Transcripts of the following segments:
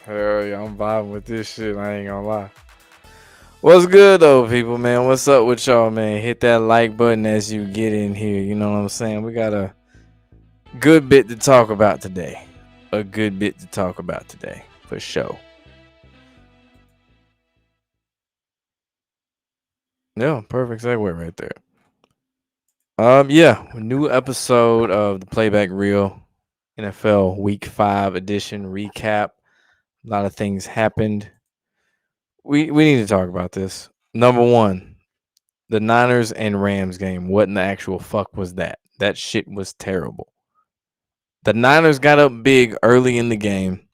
Hell yeah, I'm vibing with this shit. I ain't gonna lie. What's good though, people, man? What's up with y'all, man? Hit that like button as you get in here. You know what I'm saying? We got a good bit to talk about today. A good bit to talk about today, for sure. Yeah, perfect segue right there. Yeah, a new episode of the Playback Reel NFL Week 5 edition recap. A lot of things happened. We need to talk about this. Number one, the Niners and Rams game. What in the actual fuck was that? That shit was terrible. The Niners got up big early in the game.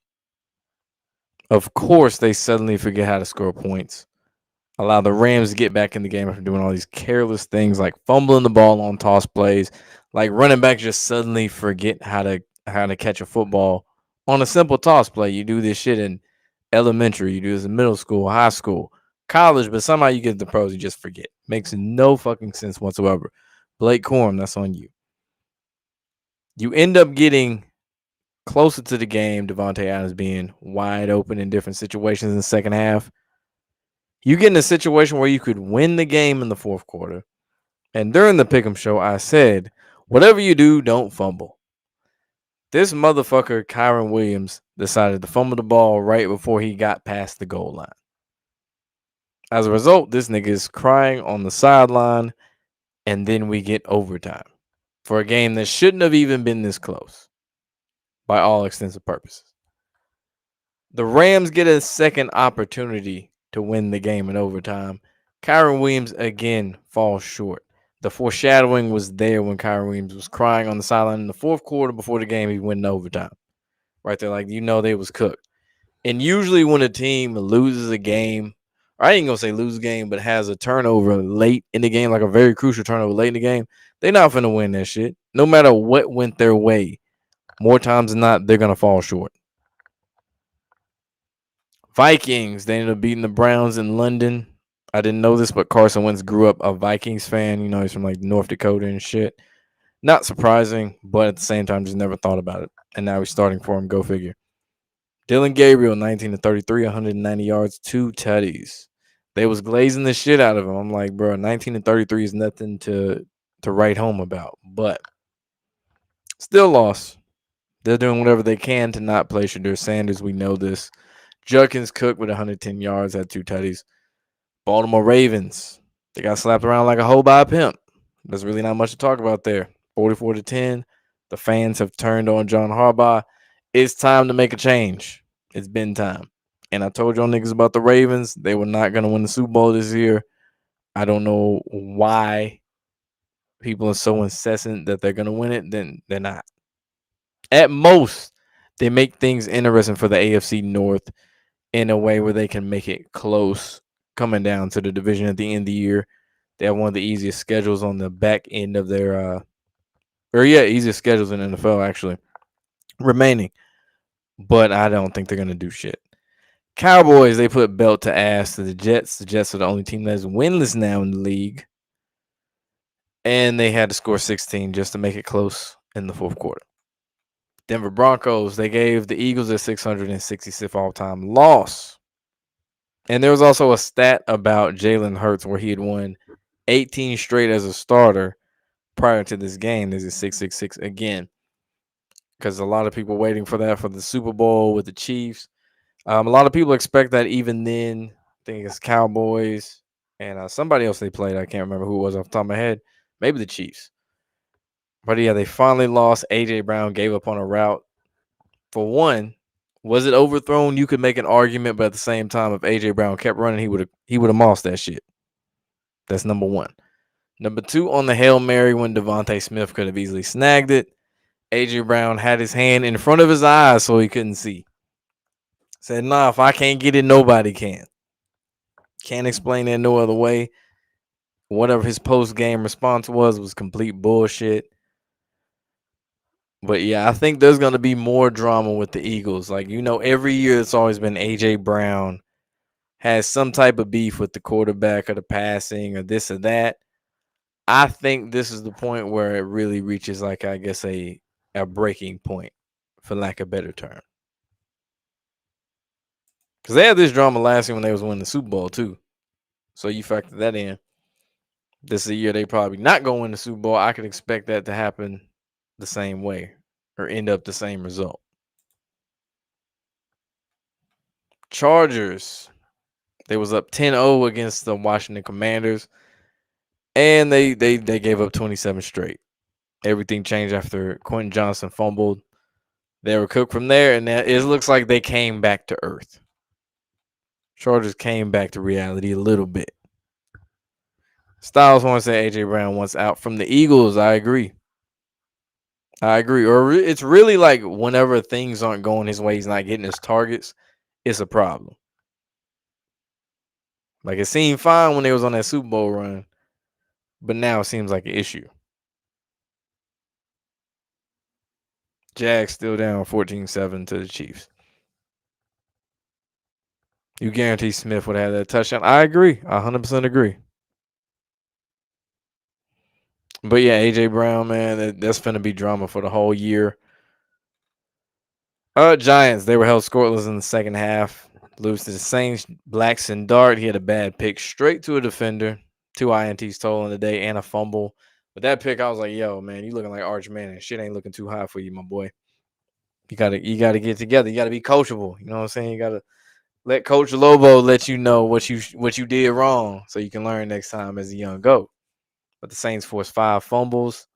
Of course, they suddenly forget how to score points. Allow the Rams to get back in the game after doing all these careless things like fumbling the ball on toss plays, like running backs just suddenly forget how to catch a football on a simple toss play. You do this shit in elementary, you do this in middle school, high school, college, but somehow you get to the pros, you just forget. Makes no fucking sense whatsoever. Blake Corum, that's on you. You end up getting closer to the game, Devontae Adams being wide open in different situations in the second half. You get in a situation where you could win the game in the fourth quarter. And during the Pick'em show, I said, whatever you do, don't fumble. This motherfucker, Kyron Williams, decided to fumble the ball right before he got past the goal line. As a result, this nigga is crying on the sideline, and then we get overtime for a game that shouldn't have even been this close by all extensive purposes. The Rams get a second opportunity to win the game in overtime. Kyron Williams again falls short. The foreshadowing was there when Kyron Williams was crying on the sideline in the fourth quarter before the game he went in overtime. Right there, like they was cooked. And usually when a team loses a game, or I ain't gonna say lose a game, but has a turnover late in the game, like a very crucial turnover late in the game, they're not gonna win that shit. No matter what went their way, more times than not, they're gonna fall short. Vikings, they ended up beating the Browns in London. I didn't know this, but Carson Wentz grew up a Vikings fan. He's from like North Dakota and shit. Not surprising, but at the same time, just never thought about it. And now he's starting for him. Go figure. Dylan Gabriel, 19 to 33, 190 yards, 2 tutties. They was glazing the shit out of him. I'm like, bro, 19 to 33 is nothing to write home about. But still lost. They're doing whatever they can to not play Shadur Sanders. We know this. Judkins Cook with 110 yards, had 2 tutties. Baltimore Ravens, they got slapped around like a hoe by a pimp. There's really not much to talk about there. 44 to 10. The fans have turned on John Harbaugh. It's time to make a change. It's been time. And I told y'all niggas about the Ravens. They were not going to win the Super Bowl this year. I don't know why people are so incessant that they're going to win it. Then they're not. At most, they make things interesting for the AFC North in a way where they can make it close coming down to the division at the end of the year. They have one of the easiest schedules on the back end of their easiest schedules in NFL actually remaining. But I don't think they're gonna do shit. Cowboys, they put belt to ass to the Jets. The Jets are the only team that's winless now in the league. And they had to score 16 just to make it close in the fourth quarter. Denver Broncos, they gave the Eagles a 666th all-time loss. And there was also a stat about Jalen Hurts where he had won 18 straight as a starter prior to this game. There's a 666 again. Because a lot of people waiting for that for the Super Bowl with the Chiefs. A lot of people expect that even then. I think it's Cowboys and somebody else they played. I can't remember who it was off the top of my head. Maybe the Chiefs. But yeah, they finally lost. AJ Brown gave up on a route. For one, was it overthrown? You could make an argument, but at the same time, if AJ Brown kept running, he would have mossed that shit. That's number one. Number two, on the Hail Mary when Devontae Smith could have easily snagged it, AJ Brown had his hand in front of his eyes so he couldn't see. Said, nah, if I can't get it, nobody can. Can't explain that no other way. Whatever his post-game response was complete bullshit. But yeah, I think there's going to be more drama with the Eagles. Like, every year it's always been AJ Brown has some type of beef with the quarterback or the passing or this or that. I think this is the point where it really reaches, like, I guess, a breaking point, for lack of a better term. Because they had this drama last year when they was winning the Super Bowl too. So you factor that in. This is a year they probably not going to win the Super Bowl. I could expect that to happen the same way or end up the same result. Chargers. They was up 10-0 against the Washington Commanders. And they gave up 27 straight. Everything changed after Quentin Johnson fumbled. They were cooked from there, and it looks like they came back to earth. Chargers came back to reality a little bit. Styles wants to say AJ Brown wants out from the Eagles. I agree. Or it's really like whenever things aren't going his way, he's not getting his targets, it's a problem. Like it seemed fine when they was on that Super Bowl run, but now it seems like an issue. Jags still down 14-7 to the Chiefs. You guarantee Smith would have that touchdown. I agree. I 100% agree. But yeah, AJ Brown, man, that's going to be drama for the whole year. Giants, they were held scoreless in the second half. Lose to the Saints. Blackson Dart, he had a bad pick straight to a defender. 2 INTs stolen today and a fumble. But that pick, I was like, yo, man, you looking like Arch Manning. Shit ain't looking too high for you, my boy. You gotta get together. You gotta be coachable. You know what I'm saying? You gotta let Coach Lobo let you know what you did wrong so you can learn next time as a young GOAT. But the Saints forced 5 fumbles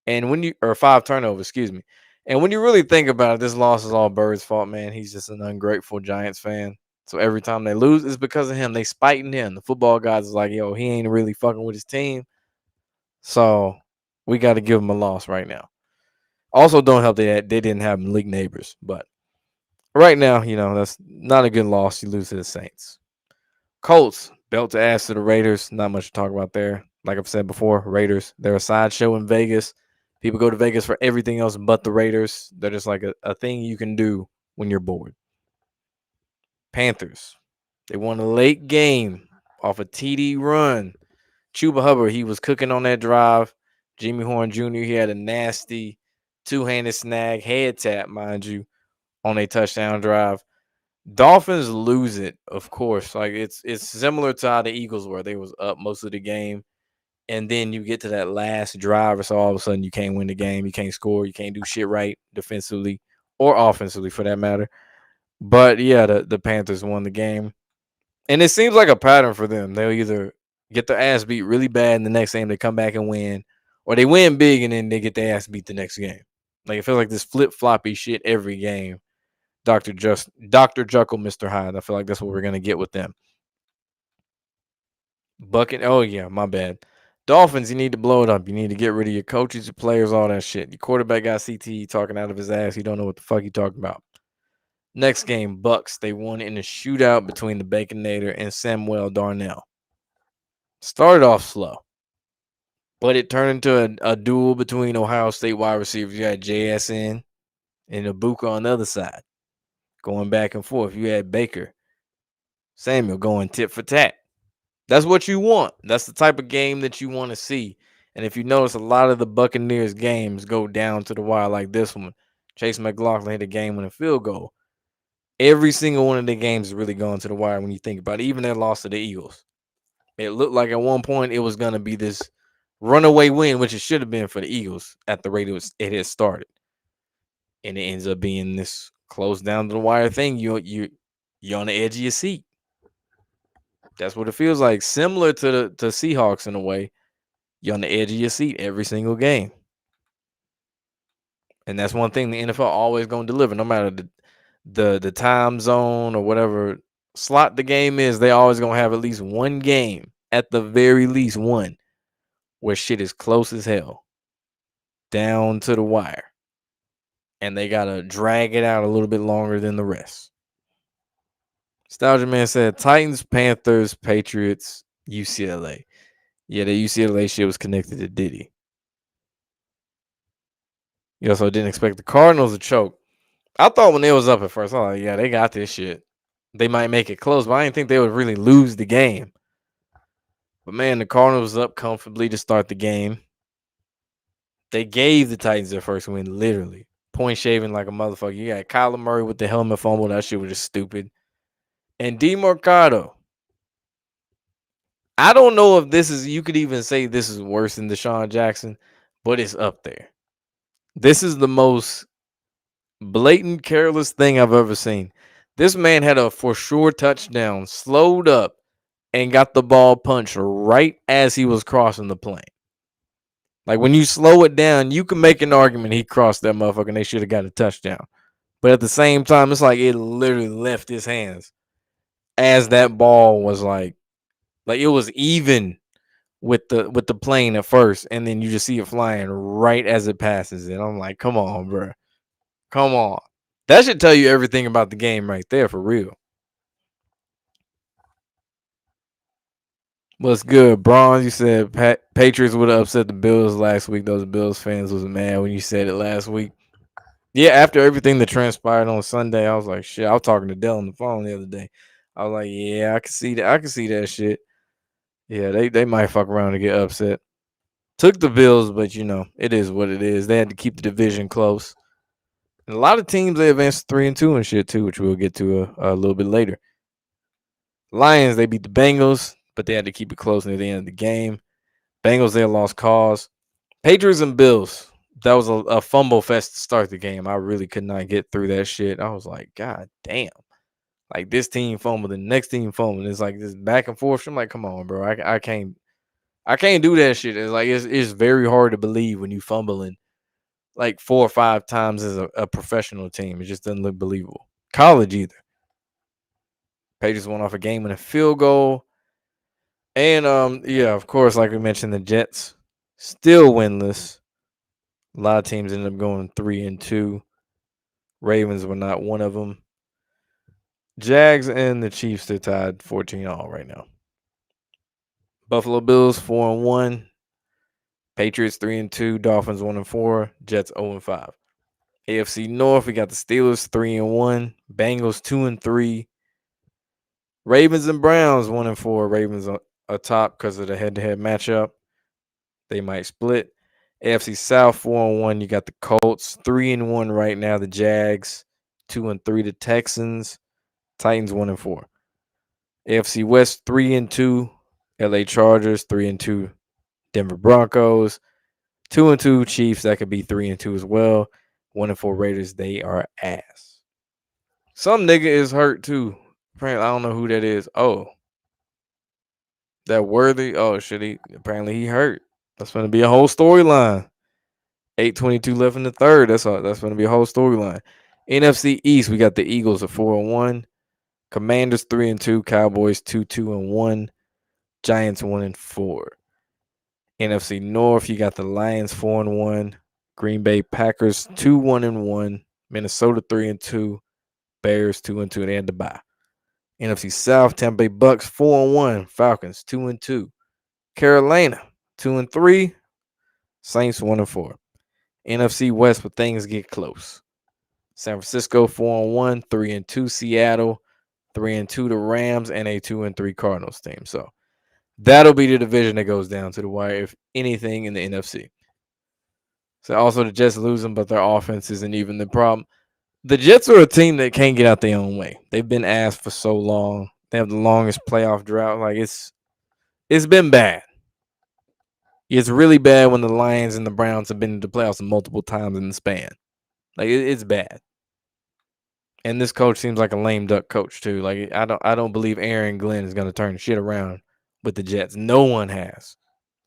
and 5 turnovers, excuse me. And when you really think about it, this loss is all Bird's fault, man. He's just an ungrateful Giants fan. So every time they lose, it's because of him. They spiting him. The football guys is like, yo, he ain't really fucking with his team. So we got to give him a loss right now. Also, don't help that they didn't have Malik Neighbors. But right now, that's not a good loss. You lose to the Saints. Colts, belt to ass to the Raiders. Not much to talk about there. Like I've said before, Raiders, they're a sideshow in Vegas. People go to Vegas for everything else but the Raiders. They're just like a thing you can do when you're bored. Panthers, they won a late game off a TD run. Chuba Hubbard, he was cooking on that drive. Jimmy Horn Jr., he had a nasty two-handed snag, head tap, mind you, on a touchdown drive. Dolphins lose it, of course. Like it's similar to how the Eagles were. They was up most of the game. And then you get to that last drive, so all of a sudden you can't win the game. You can't score. You can't do shit right defensively or offensively for that matter. But yeah, the Panthers won the game. And it seems like a pattern for them. They'll either get their ass beat really bad in the next game, they come back and win, or they win big and then they get their ass beat the next game. Like it feels like this flip-floppy shit every game. Dr. Jekyll, Mr. Hyde. I feel like that's what we're gonna get with them. Oh yeah, my bad. Dolphins, you need to blow it up. You need to get rid of your coaches, your players, all that shit. Your quarterback got CTE talking out of his ass. He don't know what the fuck he talking about. Next game, Bucks. They won in a shootout between the Baconator and Samuel Darnell. Started off slow, but it turned into a duel between Ohio State wide receivers. You had JSN and Ibuka on the other side, going back and forth. You had Baker, Samuel going tit for tat. That's what you want. That's the type of game that you want to see. And if you notice, a lot of the Buccaneers games go down to the wire like this one. Chase McLaughlin hit a game-winning field goal. Every single one of the games is really going to the wire when you think about it. Even their loss to the Eagles. It looked like at one point it was going to be this runaway win, which it should have been for the Eagles at the rate it had started. And it ends up being this close down to the wire thing. You're on the edge of your seat. That's what it feels like. Similar to Seahawks in a way. You're on the edge of your seat every single game. And that's one thing the NFL always going to deliver. No matter the time zone or whatever slot the game is, they always going to have at least one game, at the very least one, where shit is close as hell. Down to the wire. And they got to drag it out a little bit longer than the rest. Nostalgia Man said Titans, Panthers, Patriots, UCLA. Yeah, the UCLA shit was connected to Diddy. You also didn't expect the Cardinals to choke. I thought when they was up at first, I was like, yeah, they got this shit. They might make it close, but I didn't think they would really lose the game. But man, the Cardinals was up comfortably to start the game. They gave the Titans their first win, literally. Point shaving like a motherfucker. You got Kyler Murray with the helmet fumble. That shit was just stupid. And DeMarcado, I don't know if this is, you could even say this is worse than Deshaun Jackson, but it's up there. This is the most blatant, careless thing I've ever seen. This man had a for sure touchdown, slowed up, and got the ball punched right as he was crossing the plane. Like when you slow it down, you can make an argument he crossed that motherfucker and they should have got a touchdown. But at the same time, it's like it literally left his hands as that ball was like it was even with the plane at first, and then you just see it flying right as it passes it. I'm like, come on, bro. Come on. That should tell you everything about the game right there for real. What's good, Bronze? You said Patriots would have upset the Bills last week. Those Bills fans was mad when you said it last week. Yeah, after everything that transpired on Sunday, I was like, shit. I was talking to Dell on the phone the other day. I was like, yeah, I can see that. I can see that shit. Yeah, they might fuck around and get upset. Took the Bills, but you know, it is what it is. They had to keep the division close. And a lot of teams they advanced 3-2 and shit too, which we'll get to a little bit later. Lions, they beat the Bengals, but they had to keep it close near the end of the game. Bengals, they lost cause. Patriots and Bills, that was a fumble fest to start the game. I really could not get through that shit. I was like, God damn. Like this team fumbled, the next team fumbled. It's like this back and forth. I'm like, come on, bro. I can't do that shit. It's like it's very hard to believe when you fumbling like 4 or 5 times as a professional team. It just doesn't look believable. College either. Patriots won off a game and a field goal. And yeah, of course, like we mentioned, the Jets still winless. A lot of teams ended up going 3-2. Ravens were not one of them. Jags and the Chiefs, they're tied 14-all right now. Buffalo Bills 4-1. Patriots 3-2. Dolphins 1-4. Jets 0-5. AFC North, we got the Steelers 3-1. Bengals 2-3. Ravens and Browns 1-4. Ravens atop because of the head-to-head matchup. They might split. AFC South 4-1. You got the Colts 3-1 right now. The Jags 2-3. The Texans. Titans 1-4. AFC West 3-2. LA Chargers 3-2. Denver Broncos 2-2. Chiefs, that could be 3-2 as well. 1-4 Raiders, they are ass. Some nigga is hurt too. Apparently, I don't know who that is. Oh, that Worthy. Oh shit, apparently he hurt. That's gonna be a whole storyline. 8:22 left in the third. That's gonna be a whole storyline. NFC East, we got the Eagles at 4-1. Commanders 3-2. Cowboys 2-2-1. Giants 1-4. NFC North, you got the Lions 4-1. Green Bay Packers 2-1-1. Minnesota 3-2. Bears 2-2. They had to bye. NFC South, Tampa Bay Bucks 4-1. Falcons 2-2. Carolina 2-3. Saints 1-4. NFC West, but things get close. San Francisco 4-1, 3-2. Seattle 3-2. The Rams and a 2-3 Cardinals team. So that'll be the division that goes down to the wire, if anything, in the NFC. So also the Jets losing, but their offense isn't even the problem. The Jets are a team that can't get out their own way. They've been ass for so long. They have the longest playoff drought. Like it's been bad. It's really bad when the Lions and the Browns have been in the playoffs multiple times in the span. Like it's bad. And this coach seems like a lame duck coach too. Like I don't believe Aaron Glenn is gonna turn shit around with the Jets. No one has.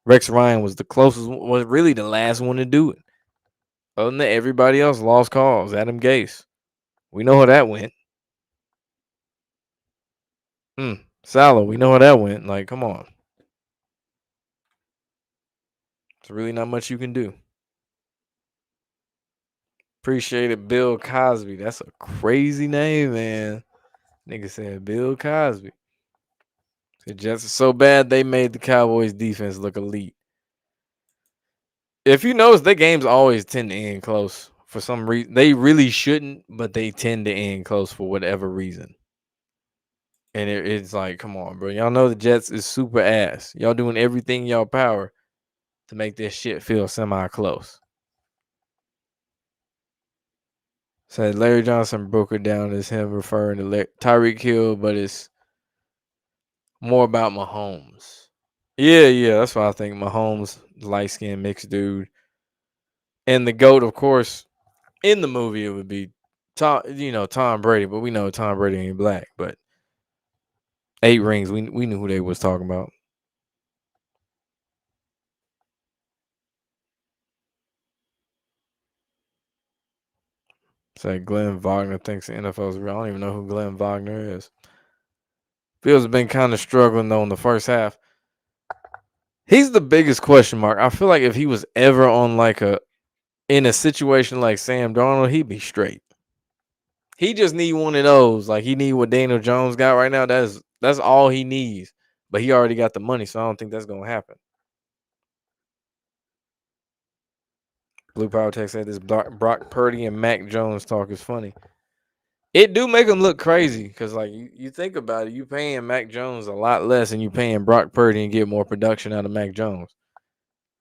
Rex Ryan was the closest, was really the last one to do it. Other than that, everybody else lost cause. Adam Gase. We know how that went. Salah, we know how that went. Like, come on. It's really not much you can do. Appreciate it, Bill Cosby. That's a crazy name, man. Nigga said Bill Cosby. The Jets are so bad they made the Cowboys defense look elite. If you notice, their games always tend to end close for some reason. They really shouldn't, but they tend to end close for whatever reason. And it's like, come on, bro. Y'all know the Jets is super ass. Y'all doing everything y'all power to make this shit feel semi-close. Said Larry Johnson broke it down as him referring to Tyreek Hill, but it's more about Mahomes. Yeah, that's what I think. Mahomes, light skinned mixed dude. And the GOAT, of course, in the movie it would be Tom Brady, but we know Tom Brady ain't black. But 8 rings, we knew who they was talking about. Say Glenn Wagner thinks the NFL is real. I don't even know who Glenn Wagner is. Fields has been kind of struggling though in the first half. He's the biggest question mark. I feel like if he was ever on in a situation like Sam Darnold, he'd be straight. He just need one of those. Like he need what Daniel Jones got right now. That's all he needs. But he already got the money, so I don't think that's gonna happen. Blue Power Tech said this Brock Purdy and Mac Jones talk is funny. It do make him look crazy because, like, you think about it, you paying Mac Jones a lot less than you paying Brock Purdy and get more production out of Mac Jones.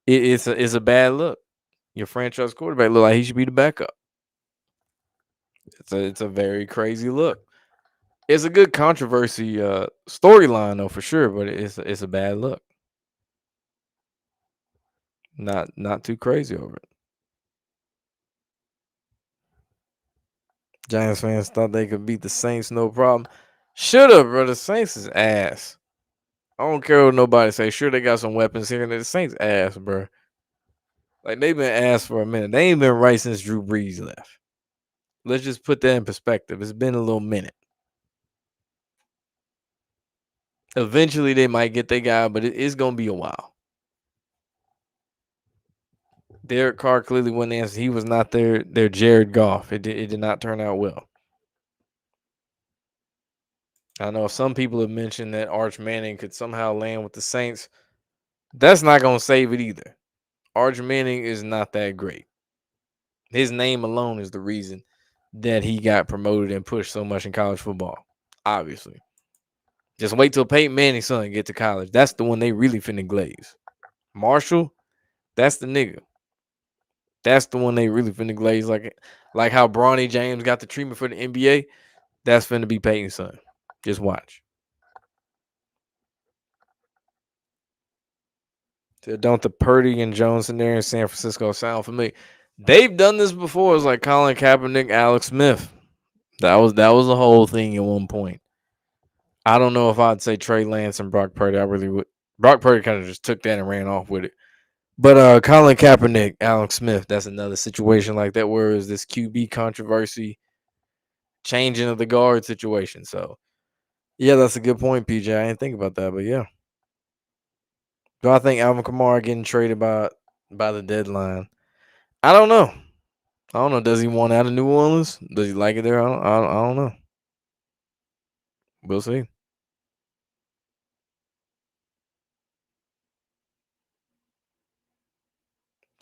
It's a bad look. Your franchise quarterback look like he should be the backup. It's a very crazy look. It's a good controversy storyline though for sure, but it's a bad look. Not too crazy over it. Giants fans thought they could beat the Saints no problem. Should have, bro. The Saints is ass. I don't care what nobody say. Sure, they got some weapons here, and the Saints ass, bro. Like they've been ass for a minute. They ain't been right since Drew Brees left. Let's just put that in perspective. It's been a little minute. Eventually, they might get their guy, but it's gonna be a while. Derek Carr clearly wasn't the answer. He was not their Jared Goff. It did not turn out well. I know some people have mentioned that Arch Manning could somehow land with the Saints. That's not gonna save it either. Arch Manning is not that great. His name alone is the reason that he got promoted and pushed so much in college football. Obviously. Just wait till Peyton Manning's son get to college. That's the one they really finna glaze. Marshall, that's the nigga. That's the one they really finna glaze. Like how Bronny James got the treatment for the NBA. That's finna be Peyton's son. Just watch. So don't the Purdy and Jones in there in San Francisco sound familiar? They've done this before. It's like Colin Kaepernick, Alex Smith. That was the whole thing at one point. I don't know if I'd say Trey Lance and Brock Purdy. I really would. Brock Purdy kind of just took that and ran off with it. But Colin Kaepernick, Alex Smith, that's another situation like that where is this QB controversy, changing of the guard situation. So yeah, that's a good point, PJ. I didn't think about that, but yeah. Do I think Alvin Kamara getting traded by the deadline? I don't know. I don't know. Does he want out of New Orleans? Does he like it there? I don't know. We'll see.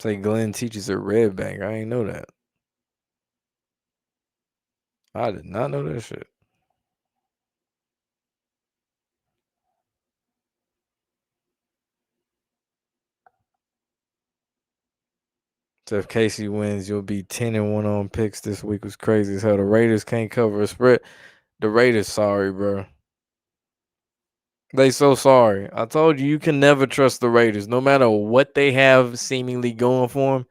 Say Glenn teaches at Red Bank. I ain't know that. I did not know that shit. So if Casey wins, you'll be 10-1 on picks this week. Was crazy as hell. The Raiders can't cover a spread. The Raiders sorry, bro. They so sorry. I told you can never trust the Raiders. No matter what they have seemingly going for them,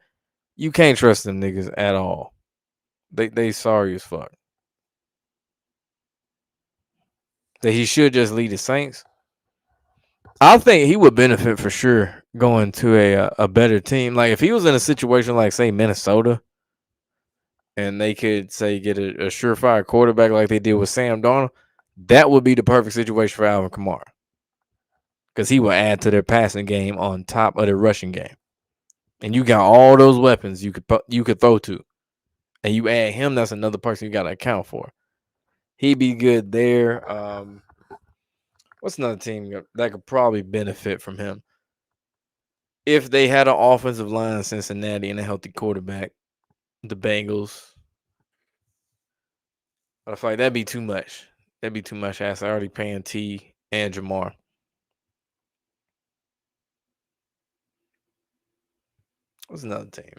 you can't trust them niggas at all. They sorry as fuck. That he should just lead the Saints. I think he would benefit for sure going to a better team. Like if he was in a situation like say Minnesota, and they could say get a surefire quarterback like they did with Sam Darnold, that would be the perfect situation for Alvin Kamara because he will add to their passing game on top of their rushing game. And you got all those weapons you could throw to, and you add him. That's another person you got to account for. He'd be good there. What's another team that could probably benefit from him if they had an offensive line in Cincinnati and a healthy quarterback? The Bengals. I feel like that'd be too much. That'd be too much. Ass already paying T and Jamar. What's another team?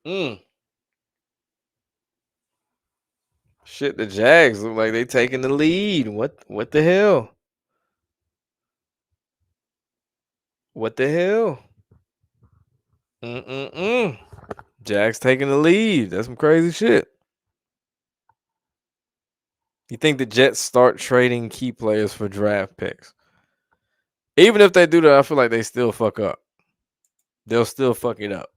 Mm. Shit, the Jags look like they taking the lead. What the hell? What the hell? Mm-mm-mm. Jags taking the lead. That's some crazy shit. You think the Jets start trading key players for draft picks? Even if they do that, I feel like they still fuck up. They'll still fuck it up.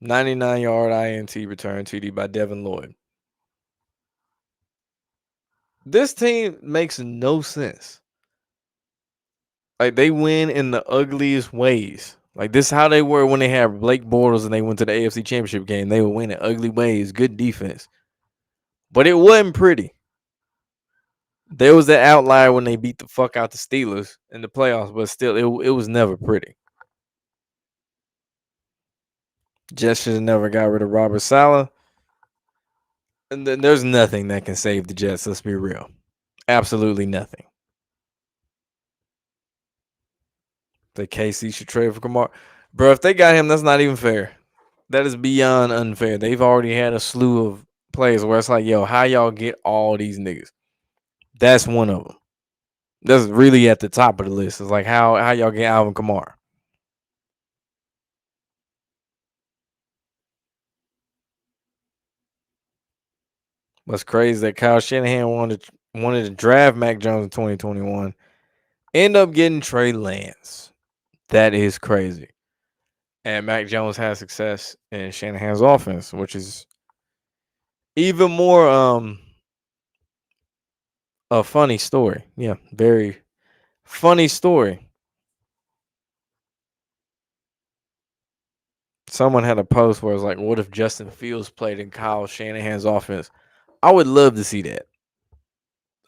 99-yard INT return TD by Devin Lloyd. This team makes no sense. Like they win in the ugliest ways. Like this is how they were when they had Blake Bortles and they went to the AFC Championship game. They would win in ugly ways, good defense. But it wasn't pretty. There was that outlier when they beat the fuck out the Steelers in the playoffs, but still it was never pretty. Jets should have never got rid of Robert Saleh. And then there's nothing that can save the Jets, let's be real. Absolutely nothing. The KC should trade for Kamara. Bro, if they got him, that's not even fair. That is beyond unfair. They've already had a slew of plays where it's like, yo, how y'all get all these niggas? That's one of them. That's really at the top of the list. It's like how y'all get Alvin Kamara. What's crazy is that Kyle Shanahan wanted to draft Mac Jones in 2021. End up getting Trey Lance. That is crazy. And Mac Jones has success in Shanahan's offense, which is even more a funny story. Yeah, very funny story. Someone had a post where it was like, what if Justin Fields played in Kyle Shanahan's offense? I would love to see that.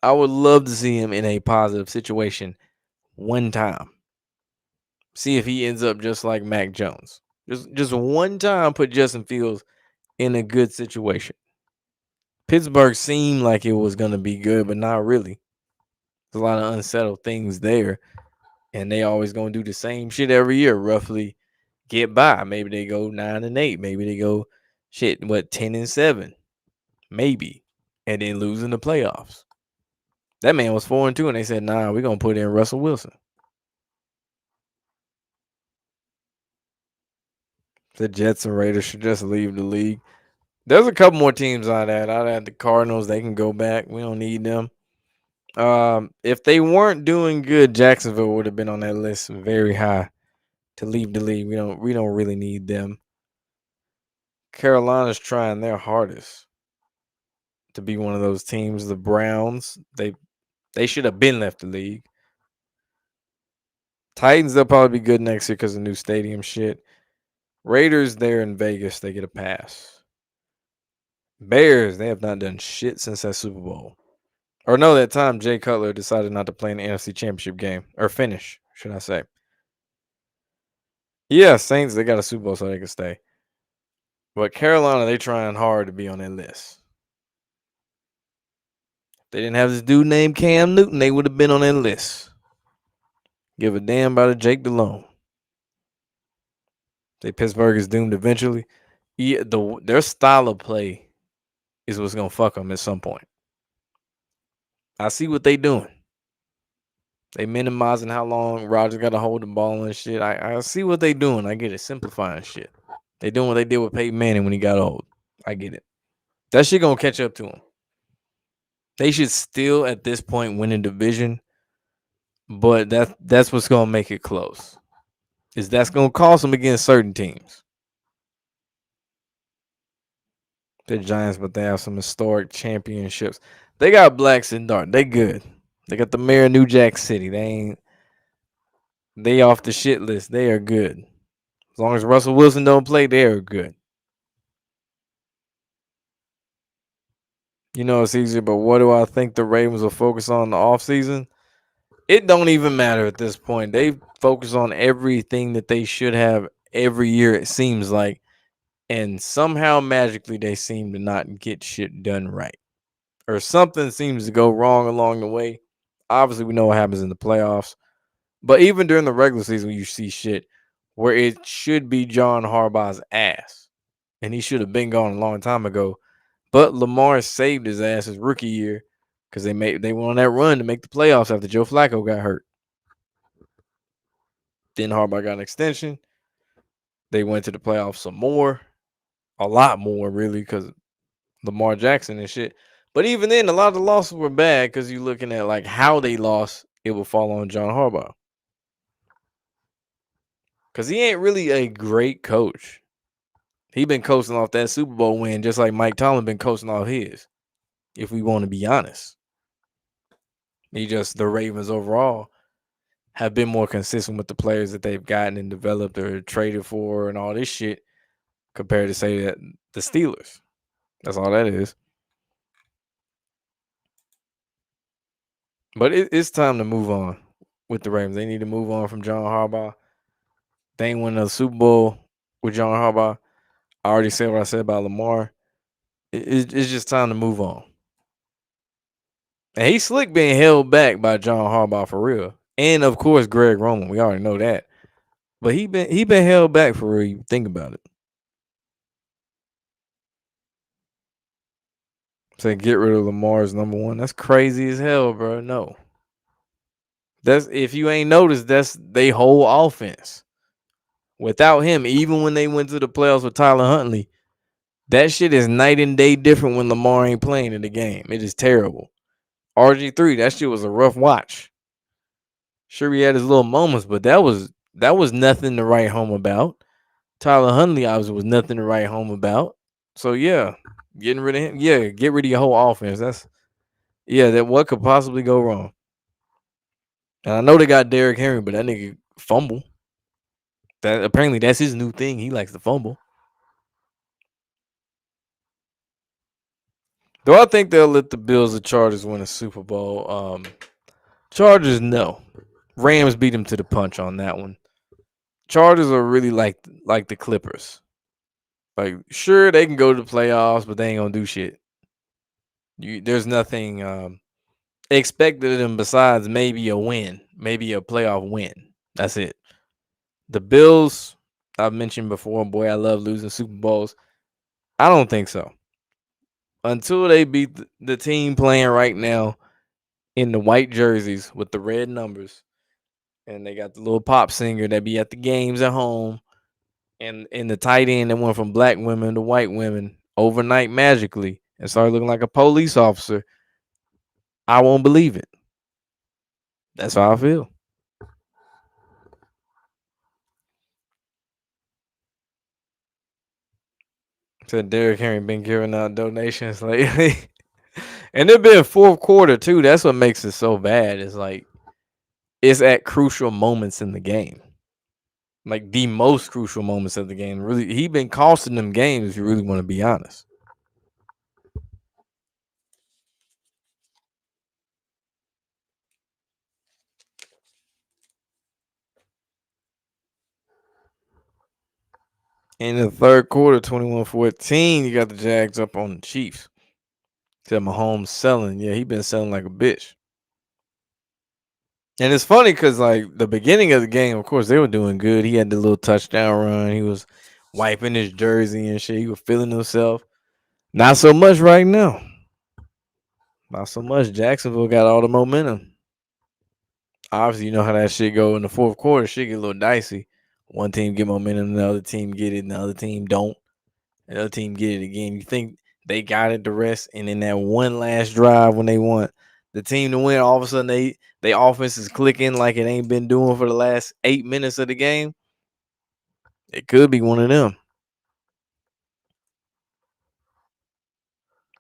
I would love to see him in a positive situation one time. See if he ends up just like Mac Jones. Just one time put Justin Fields in a good situation. Pittsburgh seemed like it was going to be good, but not really. There's a lot of unsettled things there. And they always going to do the same shit every year, roughly get by. Maybe they go 9-8. Maybe they go 10-7. Maybe. And then lose in the playoffs. That man was 4-2, and they said, nah, we're going to put in Russell Wilson. The Jets and Raiders should just leave the league. There's a couple more teams I'd add the Cardinals. They can go back. We don't need them. If they weren't doing good, Jacksonville would have been on that list very high to leave the league. We don't really need them. Carolina's trying their hardest to be one of those teams. The Browns, they should have been left the league. Titans, they'll probably be good next year because of new stadium shit. Raiders, they're in Vegas. They get a pass. Bears, they have not done shit since that Super Bowl. Or no, that time Jay Cutler decided not to play in the NFC Championship game. Or finish, should I say. Yeah, Saints, they got a Super Bowl so they can stay. But Carolina, they trying hard to be on that list. If they didn't have this dude named Cam Newton, they would have been on that list. Give a damn about a Jake Delhomme. Say Pittsburgh is doomed eventually. Yeah, their style of play is what's gonna fuck them at some point. I see what they doing. They minimizing how long Rodgers got to hold the ball and shit. I see what they doing. I get it. Simplifying shit. They doing what they did with Peyton Manning when he got old. I get it. That shit gonna catch up to them. They should still at this point win a division, but that's what's gonna make it close. Is that's gonna cost them against certain teams. The Giants, but they have some historic championships. They got blacks and dark. They good. They got the mayor of New Jack City. They off the shit list. They are good. As long as Russell Wilson don't play, they are good. You know it's easier, but what do I think the Ravens will focus on in the offseason? It don't even matter at this point. They focus on everything that they should have every year, it seems like. And somehow magically they seem to not get shit done right. Or something seems to go wrong along the way. Obviously, we know what happens in the playoffs. But even during the regular season, you see shit where it should be John Harbaugh's ass. And he should have been gone a long time ago. But Lamar saved his ass his rookie year because they went on that run to make the playoffs after Joe Flacco got hurt. Then Harbaugh got an extension. They went to the playoffs some more, a lot more really, because Lamar Jackson and shit. But even then, a lot of the losses were bad because you're looking at like how they lost. It will fall on John Harbaugh because he ain't really a great coach. He been coasting off that Super Bowl win just like Mike Tomlin been coasting off his. If we want to be honest, the Ravens overall have been more consistent with the players that they've gotten and developed or traded for and all this shit compared to say that the Steelers. That's all that is. But it's time to move on with the Ravens. They need to move on from John Harbaugh. They ain't win the Super Bowl with John Harbaugh. I already said what I said about Lamar. It's just time to move on. And he's slick being held back by John Harbaugh for real. And of course Greg Roman. We already know that. But he been held back for real. You think about it. Say get rid of Lamar's number one. That's crazy as hell, bro. No. That's if you ain't noticed, that's they whole offense. Without him, even when they went to the playoffs with Tyler Huntley, that shit is night and day different when Lamar ain't playing in the game. It is terrible. RG3, that shit was a rough watch. Sure, he had his little moments, but that was nothing to write home about. Tyler Huntley obviously was nothing to write home about. So yeah, getting rid of him. Yeah, get rid of your whole offense. That what could possibly go wrong? And I know they got Derrick Henry, but that nigga fumble. That apparently that's his new thing. He likes to fumble. Do I think they'll let the Bills or Chargers win a Super Bowl? Chargers, no. Rams beat them to the punch on that one. Chargers are really like the Clippers. Like, sure, they can go to the playoffs, but they ain't gonna do shit. There's nothing expected of them besides maybe a win, maybe a playoff win. That's it. The Bills, I've mentioned before, boy, I love losing Super Bowls. I don't think so. Until they beat the team playing right now in the white jerseys with the red numbers, and they got the little pop singer that be at the games at home, and the tight end that went from black women to white women overnight magically and started looking like a police officer. I won't believe it. That's how I feel. Said Derrick Henry been giving out donations lately. And it been fourth quarter too. That's what makes it so bad. It's like it's at crucial moments in the game. Like the most crucial moments of the game. Really, he been costing them games if you really want to be honest. In the third quarter, 21-14, you got the Jags up on the Chiefs. Said Mahomes selling. Yeah, he been selling like a bitch. And it's funny because like the beginning of the game, of course, they were doing good. He had the little touchdown run. He was wiping his jersey and shit. He was feeling himself. Not so much right now. Not so much. Jacksonville got all the momentum. Obviously, you know how that shit go in the fourth quarter. Shit get a little dicey. One team get momentum, the other team get it, and the other team don't. The other team get it again. You think they got it the rest, and in that one last drive when they want the team to win, all of a sudden they offense is clicking like it ain't been doing for the last 8 minutes of the game. It could be one of them.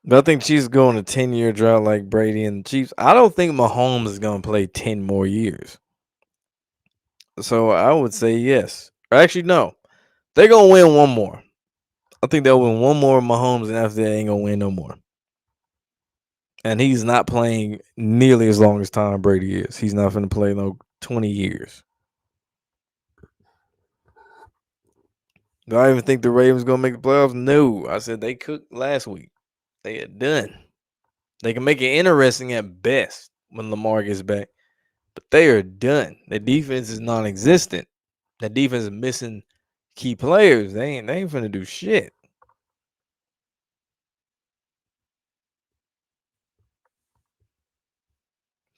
But I think Chiefs go on a 10-year drought like Brady and the Chiefs. I don't think Mahomes is gonna play 10 more years. So I would say yes. Or actually, no. They're gonna win one more. I think they'll win one more Mahomes, and after that, they ain't gonna win no more. And he's not playing nearly as long as Tom Brady is. He's not going to play no 20 years. Do I even think the Ravens going to make the playoffs? No. I said they cooked last week. They are done. They can make it interesting at best when Lamar gets back, but they are done. The defense is non-existent. The defense is missing key players. They ain't finna do shit.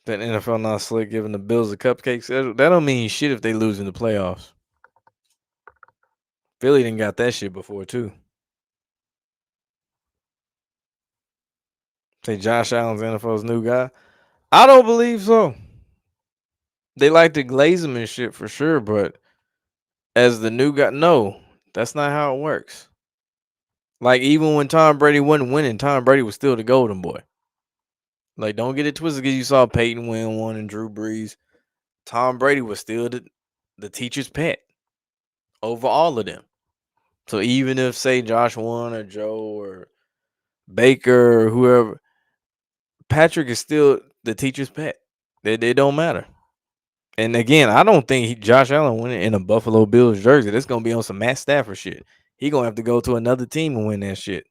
That NFL not slick giving the Bills a cupcake schedule. That don't mean shit if they lose in the playoffs. Philly didn't got that shit before too. Say Josh Allen's NFL's new guy. I don't believe so. They like to glaze him and shit for sure, but as the new guy, no, that's not how it works. Like even when Tom Brady wasn't winning, Tom Brady was still the golden boy. Like don't get it twisted because you saw Peyton win one and Drew Brees. Tom Brady was still the teacher's pet over all of them. So even if say Josh won or Joe or Baker or whoever, Patrick is still the teacher's pet. They don't matter. And again, I don't think Josh Allen winning in a Buffalo Bills jersey. That's gonna be on some Matt Stafford shit. He gonna have to go to another team and win that shit.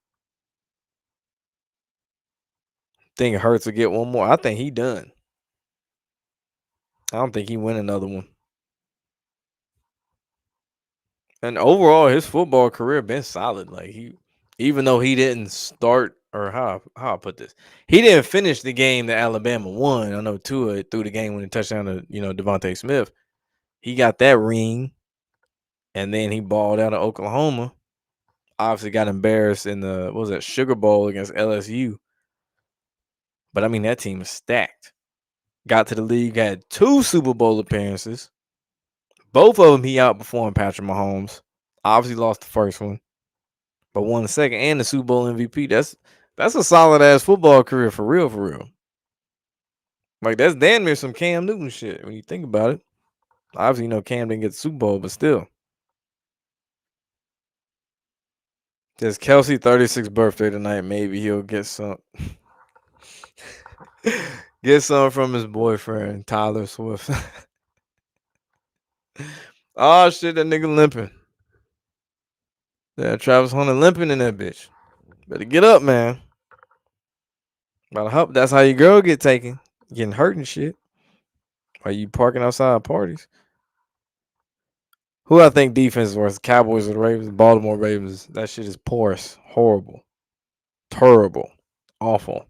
Think Hurts will get one more. I think he done. I don't think he win another one. And overall, his football career been solid. Like even though he didn't start or how I put this, he didn't finish the game that Alabama won. I know Tua threw the game when he touchdown to Devontae Smith. He got that ring, and then he balled out of Oklahoma. Obviously, got embarrassed in the what was that Sugar Bowl against LSU. But I mean, that team is stacked. Got to the league, had 2 Super Bowl appearances. Both of them he outperformed Patrick Mahomes. Obviously lost the first one, but won the second and the Super Bowl MVP. That's a solid ass football career for real, for real. Like that's damn near some Cam Newton shit when you think about it. Obviously, Cam didn't get the Super Bowl, but still. There's Kelsey 36th birthday tonight. Maybe he'll get some get some from his boyfriend, Tyler Swift. Oh shit, that nigga limping. Yeah, Travis Hunter limping in that bitch. Better get up, man. Better hope that's how your girl get taken. Getting hurt and shit. While you parking outside parties. Who I think defense is worse? Cowboys or the Ravens? Baltimore Ravens. That shit is porous. Horrible. Terrible. Awful.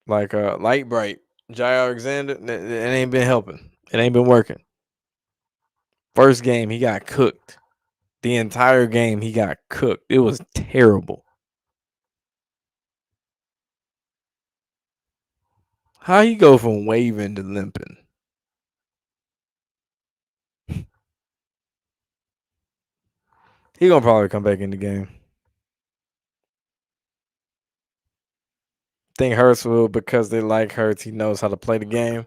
Like Light Bright. Jai Alexander, it ain't been helping. It ain't been working. First game, he got cooked. The entire game, he got cooked. It was terrible. How he go from waving to limping? He gonna probably come back in the game. Think Hurts will because they like Hurts. He knows how to play the game.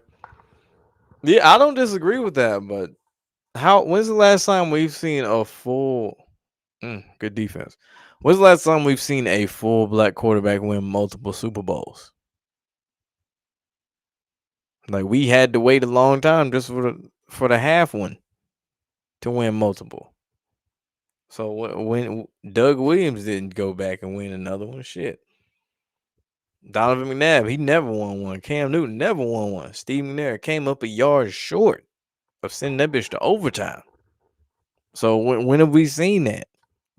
Yeah, I don't disagree with that, but when's the last time we've seen a full good defense? When's the last time we've seen a full black quarterback win multiple Super Bowls? Like we had to wait a long time just for the half one to win multiple. So when Doug Williams didn't go back and win another one, shit. Donovan McNabb, he never won one. Cam Newton never won one. Steve McNair came up a yard short of sending that bitch to overtime. So when have we seen that?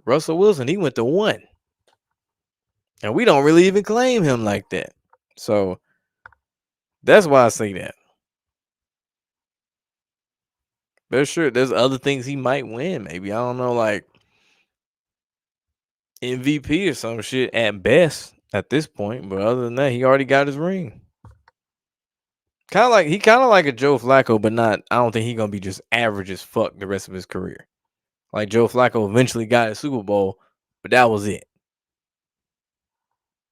Russell Wilson, he went to 1. And we don't really even claim him like that. So that's why I say that. There's other things he might win. Maybe I don't know, like MVP or some shit at best at this point. But other than that, he already got his ring. Kind of like a Joe Flacco, but not. I don't think he's gonna be just average as fuck the rest of his career. Like Joe Flacco eventually got a Super Bowl, but that was it.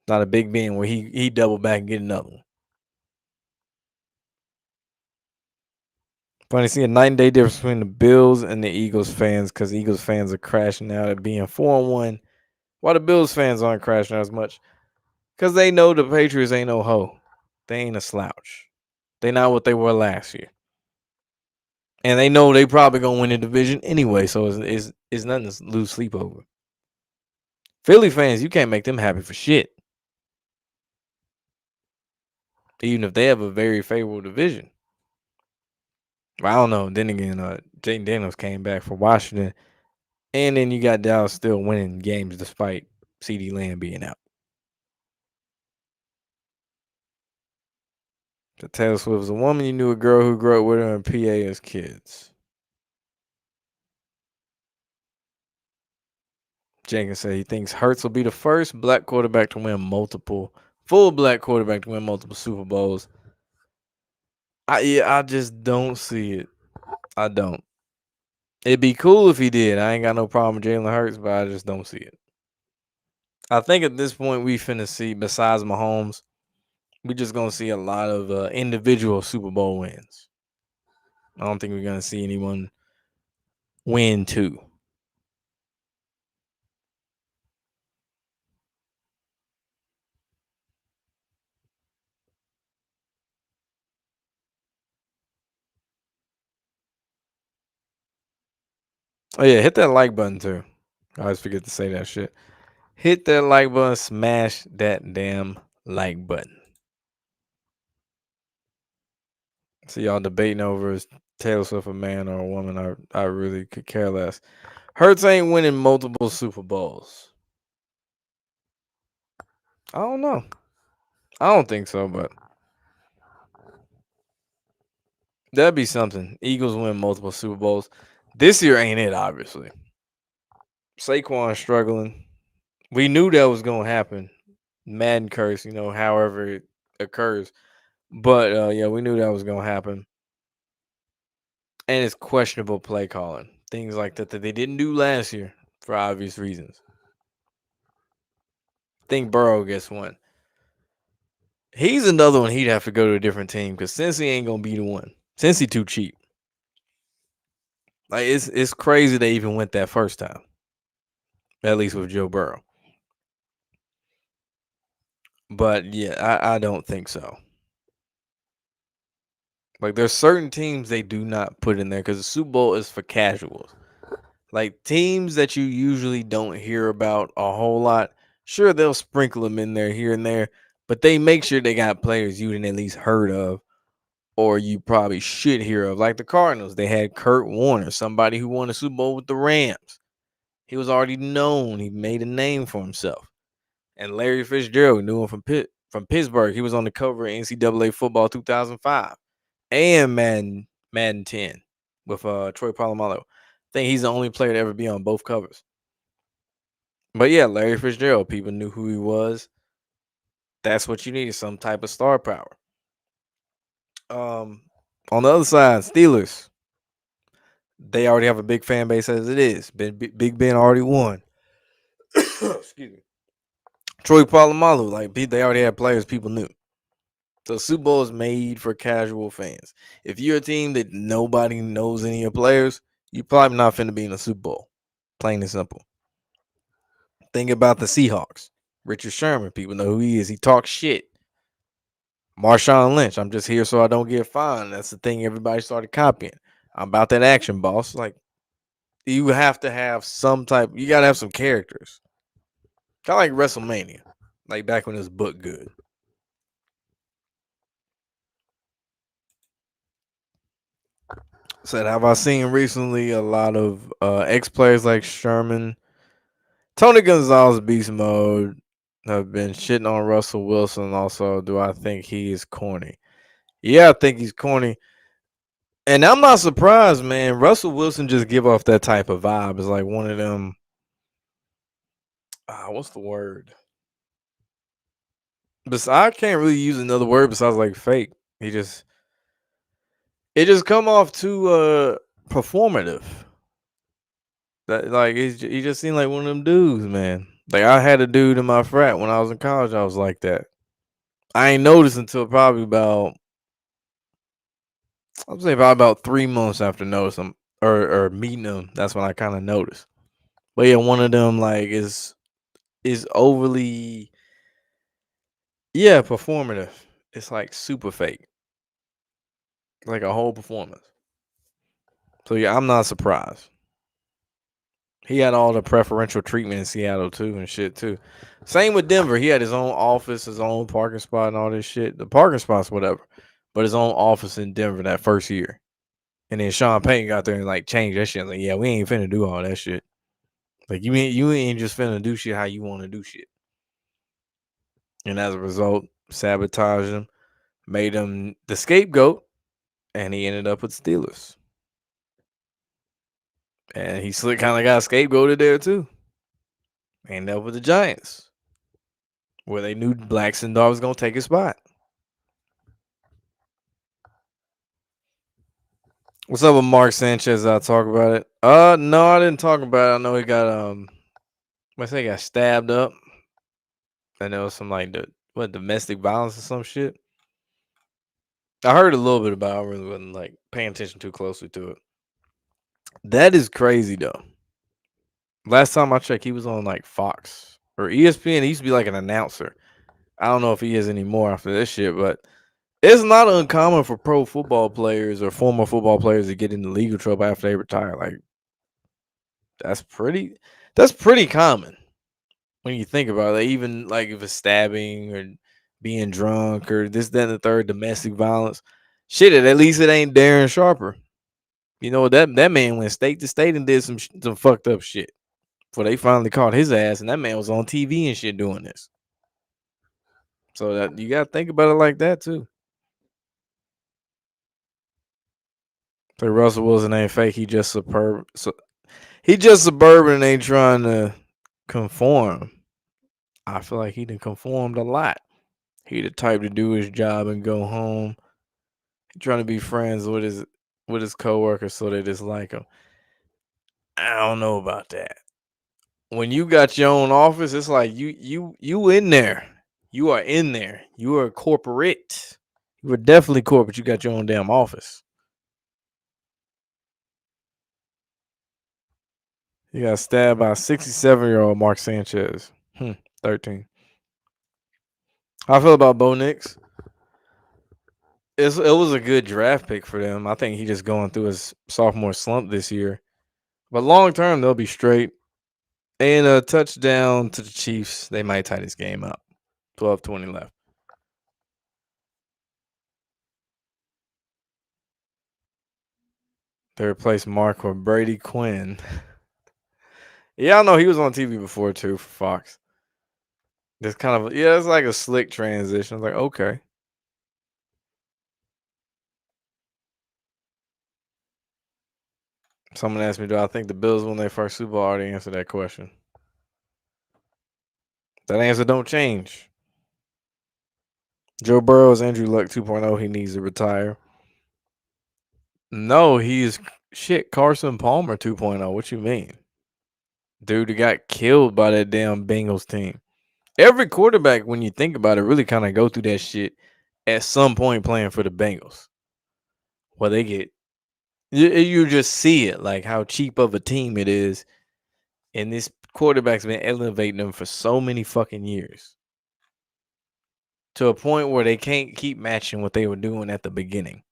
Not a Big Ben where he double back and get another one. Funny see a night and day difference between the Bills and the Eagles fans because Eagles fans are crashing out at being 4-1, while the Bills fans aren't crashing out as much because they know the Patriots ain't no hoe. They ain't a slouch. They not what they were last year, and they know they probably gonna win the division anyway. So it's nothing to lose sleep over. Philly fans, you can't make them happy for shit, even if they have a very favorable division. I don't know. Then again, Jaden Daniels came back for Washington, and then you got Dallas still winning games despite CeeDee Lamb being out. The Taylor Swift was a woman. You knew a girl who grew up with her in PA as kids. Jenkins said he thinks Hurts will be the first black quarterback to win full black quarterback to win multiple Super Bowls. I just don't see it. I don't. It'd be cool if he did. I ain't got no problem with Jalen Hurts, but I just don't see it. I think at this point we finna see, besides Mahomes, we just gonna see a lot of individual Super Bowl wins. I don't think we're gonna see anyone win two. Oh yeah, hit that like button too. I always forget to say that shit. Hit that like button, smash that damn like button. See y'all debating over is Taylor Swift a man or a woman. I really could care less. Hurts ain't winning multiple Super Bowls. I don't know. I don't think so, but that'd be something. Eagles win multiple Super Bowls. This year ain't it, obviously. Saquon struggling. We knew that was gonna happen. Madden curse, however it occurs. But yeah, we knew that was gonna happen. And it's questionable play calling. Things like that they didn't do last year for obvious reasons. I think Burrow gets one. He's another one he'd have to go to a different team because Cincy ain't gonna be the one. Cincy too cheap. Like it's crazy they even went that first time. At least with Joe Burrow. But yeah, I don't think so. Like there's certain teams they do not put in there because the Super Bowl is for casuals. Like teams that you usually don't hear about a whole lot. Sure, they'll sprinkle them in there here and there, but they make sure they got players you didn't at least heard of or you probably should hear of. Like the Cardinals, they had Kurt Warner, somebody who won a Super Bowl with the Rams. He was already known. He made a name for himself. And Larry Fitzgerald knew him from Pittsburgh. He was on the cover of NCAA Football 2005 and Madden 10 with Troy Polamalu. I think he's the only player to ever be on both covers. But yeah, Larry Fitzgerald, people knew who he was. That's what you needed, some type of star power. On the other side, Steelers. They already have a big fan base as it is. Big Ben already won. Excuse me. Troy Polamalu, like they already had players people knew. So Super Bowl is made for casual fans. If you're a team that nobody knows any of your players, you're probably not finna be in a Super Bowl. Plain and simple. Think about the Seahawks. Richard Sherman, people know who he is. He talks shit. Marshawn Lynch, I'm just here so I don't get fined. That's the thing everybody started copying. I'm about that action, boss. Like, you have to have you gotta have some characters. Kind of like WrestleMania. Like back when it was booked good. Said, have I seen recently a lot of ex players like Sherman, Tony Gonzalez, beast mode, have been shitting on Russell Wilson? Also, do I think he is corny? Yeah, I think he's corny. And I'm not surprised, man. Russell Wilson just give off that type of vibe. It's like one of them. What's the word? But I can't really use another word besides like fake. It just come off too performative. That like he just seemed like one of them dudes, man. Like I had a dude in my frat when I was in college. I was like that. I ain't noticed until probably about I'd say probably about 3 months after noticing him or meeting him. That's when I kind of noticed. But yeah, one of them like is overly performative. It's like super fake, like a whole performance. So yeah, I'm not surprised. He had all the preferential treatment in Seattle too and shit too. Same with Denver. He had his own office, his own parking spot, and all this shit. The parking spots, whatever, but his own office in Denver that first year. And then Sean Payton got there and like changed that shit. Like, yeah, we ain't finna do all that shit. Like you ain't just finna do shit how you want to do shit. And as a result, sabotage him. made him the scapegoat, and he ended up with Steelers. And he slick kind of got scapegoated there too. Ended up with the Giants, where they knew Blacksendar was gonna take his spot. What's up with Mark Sanchez? I'll talk about it. No, I didn't talk about it. I know he got I say he got stabbed up, and there was some like domestic violence or some shit. I heard a little bit about it. I really wasn't like paying attention too closely to it. That is crazy though. Last time I checked, he was on like Fox or ESPN. He used to be like an announcer. I don't know if he is anymore after this shit, but it's not uncommon for pro football players or former football players to get into legal trouble after they retire. Like that's pretty common when you think about it. Even like if it's stabbing or being drunk or this, then the third, domestic violence. Shit, at least it ain't Darren Sharper. You know that man went state to state and did some fucked up shit before they finally caught his ass, and that man was on TV and shit doing this. So that you gotta think about it like that too. So Russell Wilson ain't fake. He just superb. So he just suburban and ain't trying to conform. I feel like he done conformed a lot. He the type to do his job and go home. He trying to be friends with his coworkers so they just like him. I don't know about that. When you got your own office, it's like you in there. You are in there. You are corporate. You are definitely corporate. You got your own damn office. He got stabbed by 67-year-old Mark Sanchez. 13. How I feel about Bo Nix? It was a good draft pick for them. I think he just going through his sophomore slump this year. But long term, they'll be straight. And a touchdown to the Chiefs. They might tie this game up. 12-20 left. They replaced Mark with Brady Quinn. Yeah, I know he was on TV before too for Fox. It's kind of it's like a slick transition. I was like, okay. Someone asked me, do I think the Bills win their first Super Bowl? I already answered that question. That answer don't change. Joe Burrow is Andrew Luck 2.0. He needs to retire. No, he's Carson Palmer 2.0. What you mean? Dude, he got killed by that damn Bengals team. Every quarterback, when you think about it, really kind of go through that shit at some point playing for the Bengals. Well, they get you just see it like how cheap of a team it is, and this quarterback's been elevating them for so many fucking years to a point where they can't keep matching what they were doing at the beginning,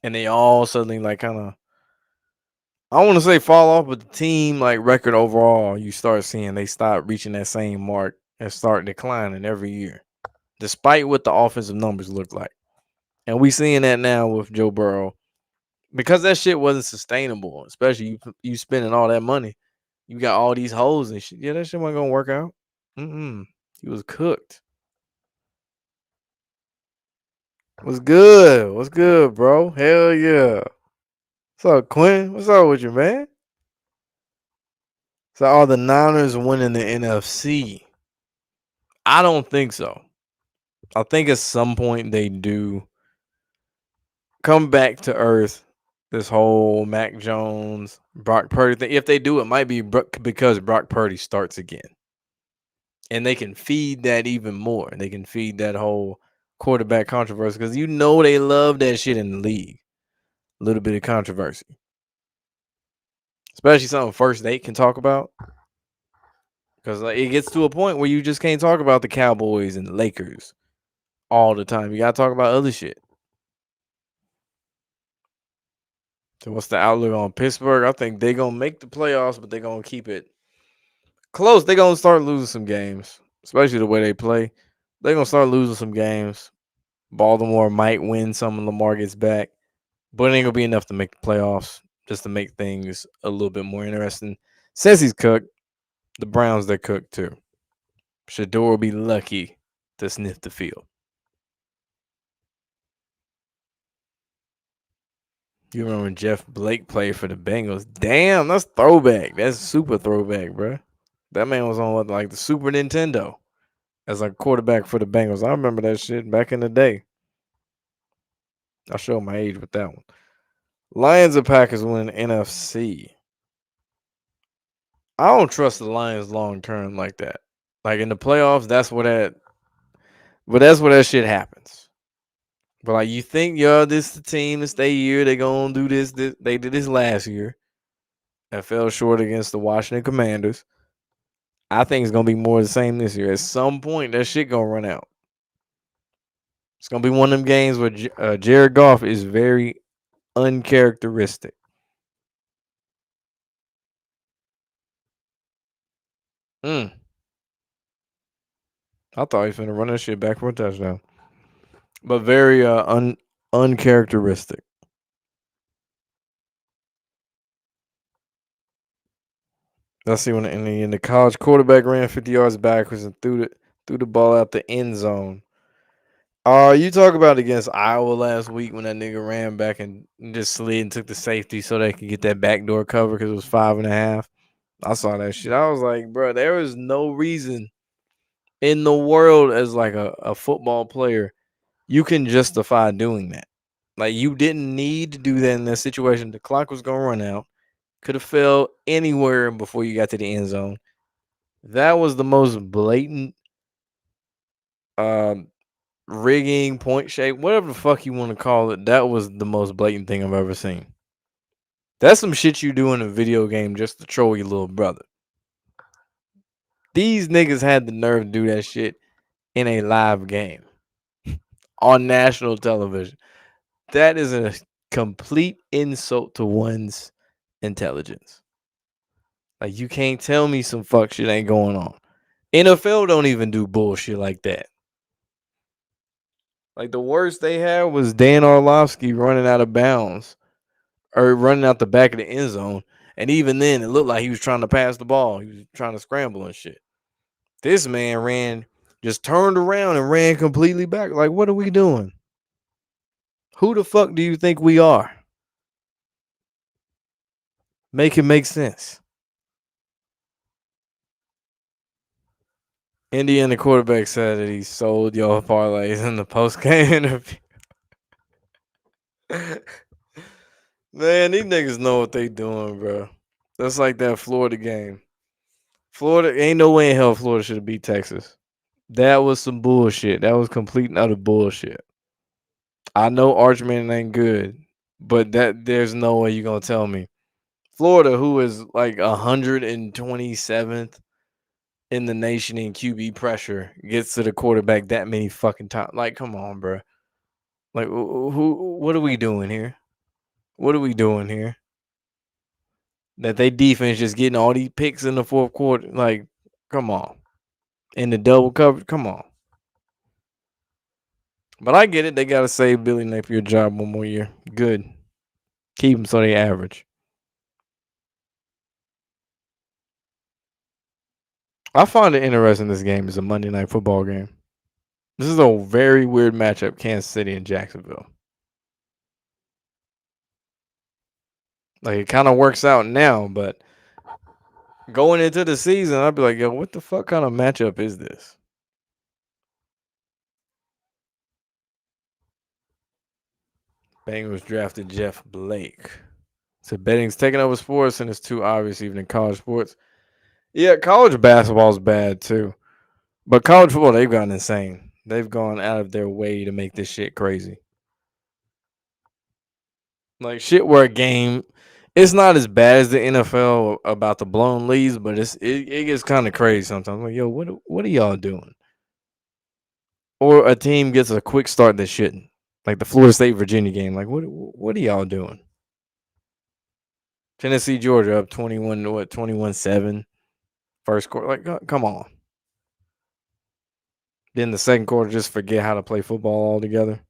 and they all suddenly like kind of I want to say fall off, but the team like record overall, you start seeing they start reaching that same mark and start declining every year, despite what the offensive numbers look like. And we seeing that now with Joe Burrow because that shit wasn't sustainable, especially you spending all that money. You got all these holes and shit. Yeah, that shit wasn't gonna work out. He was cooked. What's good? What's good, bro? Hell yeah. What's up, Quinn? What's up with you, man? So are the Niners winning the NFC? I don't think so. I think at some point they do come back to earth. This whole Mac Jones, Brock Purdy thing. If they do, it might be because Brock Purdy starts again. And they can feed that even more. They can feed that whole quarterback controversy because you know they love that shit in the league. A little bit of controversy, especially something first they can talk about. Because like, it gets to a point where you just can't talk about the Cowboys and the Lakers all the time. You gotta talk about other shit. So what's the outlook on Pittsburgh? I think they're gonna make the playoffs, but they're gonna keep it close. They're gonna start losing some games, especially the way they play. They're gonna start losing some games. Baltimore might win some when Lamar gets back, but it ain't gonna be enough to make the playoffs. Just to make things a little bit more interesting. Since he's cooked, the Browns they're cooked too. Shador will be lucky to sniff the field. You remember when Jeff Blake played for the Bengals? Damn, that's throwback. That's super throwback, bro. That man was on like the Super Nintendo as a quarterback for the Bengals. I remember that shit back in the day. I show my age with that one. Lions and Packers win NFC. I don't trust the Lions long term like that. Like in the playoffs, that's where that shit happens. But like you think, yo, this the team to stay here. They gonna do this. They did this last year and fell short against the Washington Commanders. I think it's gonna be more of the same this year. At some point, that shit gonna run out. It's gonna be one of them games where Jared Goff is very uncharacteristic. Mm. I thought he was gonna run that shit back for a touchdown, but very uncharacteristic. Let's see when in the college quarterback ran 50 yards backwards and threw the ball out the end zone. You talk about against Iowa last week when that nigga ran back and just slid and took the safety so they could get that backdoor cover because it was 5.5. I saw that shit. I was like, bro, there is no reason in the world as like a football player you can justify doing that. Like you didn't need to do that in that situation. The clock was gonna run out. Could have fell anywhere before you got to the end zone. That was the most blatant um rigging, point shape, whatever the fuck you want to call it. That was the most blatant thing I've ever seen. That's some shit you do in a video game just to troll your little brother. These niggas had the nerve to do that shit in a live game on national television. That is a complete insult to one's intelligence. Like you can't tell me some fuck shit ain't going on. NFL don't even do bullshit like that. Like the worst they had was Dan Orlovsky running out of bounds or running out the back of the end zone. And even then, it looked like he was trying to pass the ball. He was trying to scramble and shit. This man just turned around and ran completely back. Like, what are we doing? Who the fuck do you think we are? Make it make sense. Indiana quarterback said that he sold y'all parlays in the post game interview. Man, these niggas know what they doing, bro. That's like that Florida game. Florida ain't no way in hell Florida should have beat Texas. That was some bullshit. That was complete and utter bullshit. I know Archman ain't good, but there's no way you're gonna tell me Florida, who is like 127th in the nation in QB pressure, gets to the quarterback that many fucking times. Like, come on, bro. Like, who? What are we doing here? What are we doing here? That they defense just getting all these picks in the fourth quarter. Like, come on. In the double coverage, come on. But I get it. They gotta save Billy Napier job one more year. Good. Keep him so they average. I find it interesting this game is a Monday night football game. This is a very weird matchup, Kansas City and Jacksonville. Like it kind of works out now, but going into the season, I'd be like, yo, what the fuck kind of matchup is this? Bengals drafted Jeff Blake. So betting's taking over sports and it's too obvious even in college sports. Yeah, college basketball is bad too. But college football, they've gone insane. They've gone out of their way to make this shit crazy. Like shit where a game it's not as bad as the NFL about the blown leads, but it gets kind of crazy sometimes. Like, yo, what are y'all doing? Or a team gets a quick start that shouldn't. Like the Florida State Virginia game. Like, what are y'all doing? Tennessee, Georgia up 21-7. First quarter. Like, come on. Then the second quarter, just forget how to play football altogether.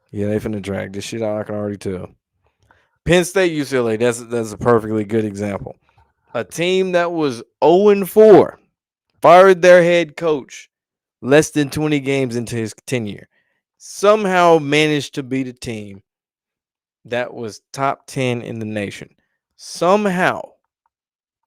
Yeah, they finna drag this shit out. I can already tell. Penn State, UCLA. That's a perfectly good example. A team that was 0-4 fired their head coach less than 20 games into his tenure. somehow managed to beat a team that was top 10 in the nation. Somehow,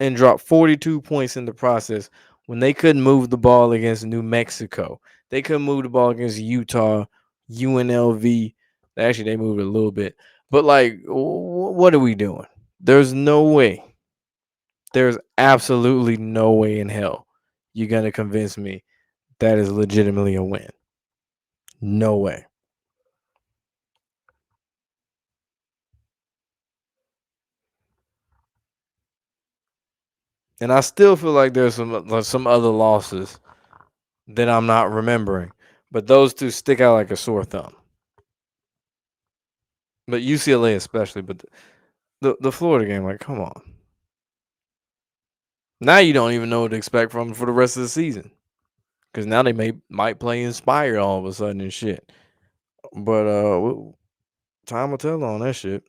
and dropped 42 points in the process when they couldn't move the ball against New Mexico. They couldn't move the ball against Utah, UNLV. Actually, they moved a little bit. But, like, what are we doing? There's no way. There's absolutely no way in hell you're going to convince me that is legitimately a win. No way. And I still feel like there's some other losses that I'm not remembering. But those two stick out like a sore thumb. But UCLA especially, but the Florida game, like, come on. Now you don't even know what to expect from them for the rest of the season. Because now they might play inspired all of a sudden and shit. But time will tell on that shit.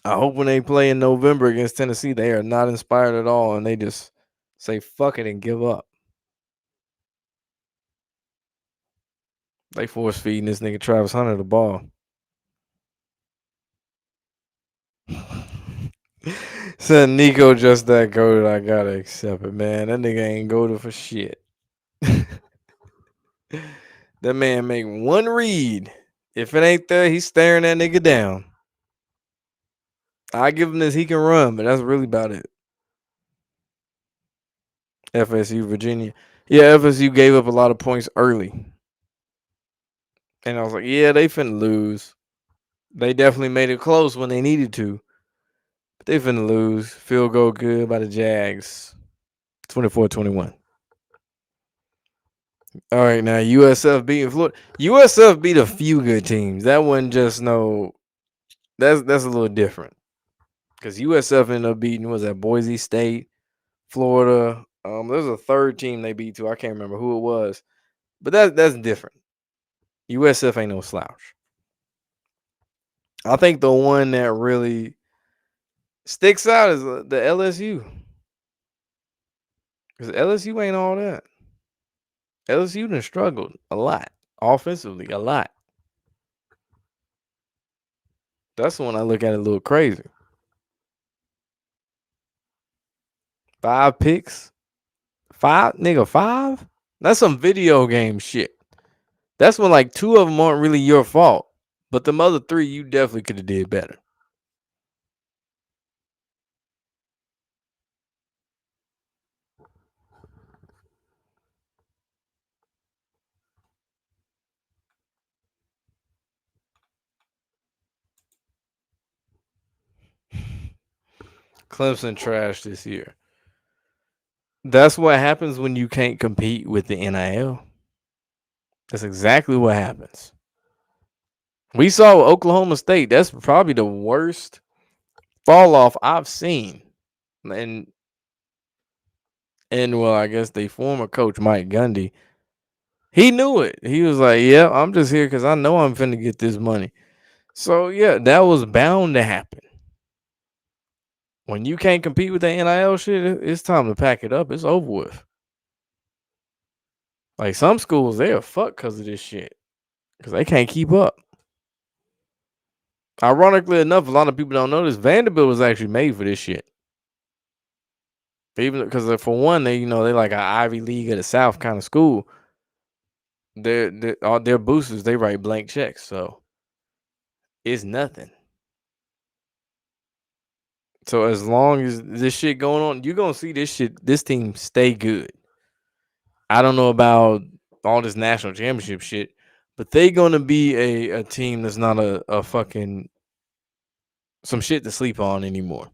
I hope when they play in November against Tennessee, they are not inspired at all and they just say fuck it and give up. They force feeding this nigga Travis Hunter the ball. Said Nico just that goated. I gotta accept it, man. That nigga ain't goated for shit. That man make one read. If it ain't there, he's staring that nigga down. I give him this, he can run, but that's really about it. FSU, Virginia. Yeah, FSU gave up a lot of points early. And I was like, yeah, they finna lose. They definitely made it close when they needed to. But they finna lose. Field goal good by the Jags. 24-21. All right, now USF beating Florida. USF beat a few good teams. That wasn't just no. That's a little different. Because USF ended up beating, was that Boise State, Florida. There's a third team they beat too. I can't remember who it was. But that's different. USF ain't no slouch. I think the one that really sticks out is the LSU. Because LSU ain't all that. LSU done struggled a lot. Offensively, a lot. That's the one I look at a little crazy. 5 picks. 5? Nigga, 5? That's some video game shit. That's when like 2 of them aren't really your fault. But the other 3, you definitely could have did better. Clemson trash this year. That's what happens when you can't compete with the NIL. That's exactly what happens. We saw Oklahoma State. That's probably the worst fall off I've seen. And well, I guess the former coach Mike Gundy, he knew it. He was like, "Yeah, I'm just here because I know I'm finna get this money." So yeah, that was bound to happen. When you can't compete with the NIL shit, it's time to pack it up. It's over with. Like some schools, they are fucked because of this shit because they can't keep up. Ironically enough, a lot of people don't know this. Vanderbilt was actually made for this shit. Even because for one, they like an Ivy League of the South kind of school. All their boosters, they write blank checks, so it's nothing. So as long as this shit going on, you're gonna see this team stay good. I don't know about all this national championship shit, but they gonna be a team that's not a fucking some shit to sleep on anymore,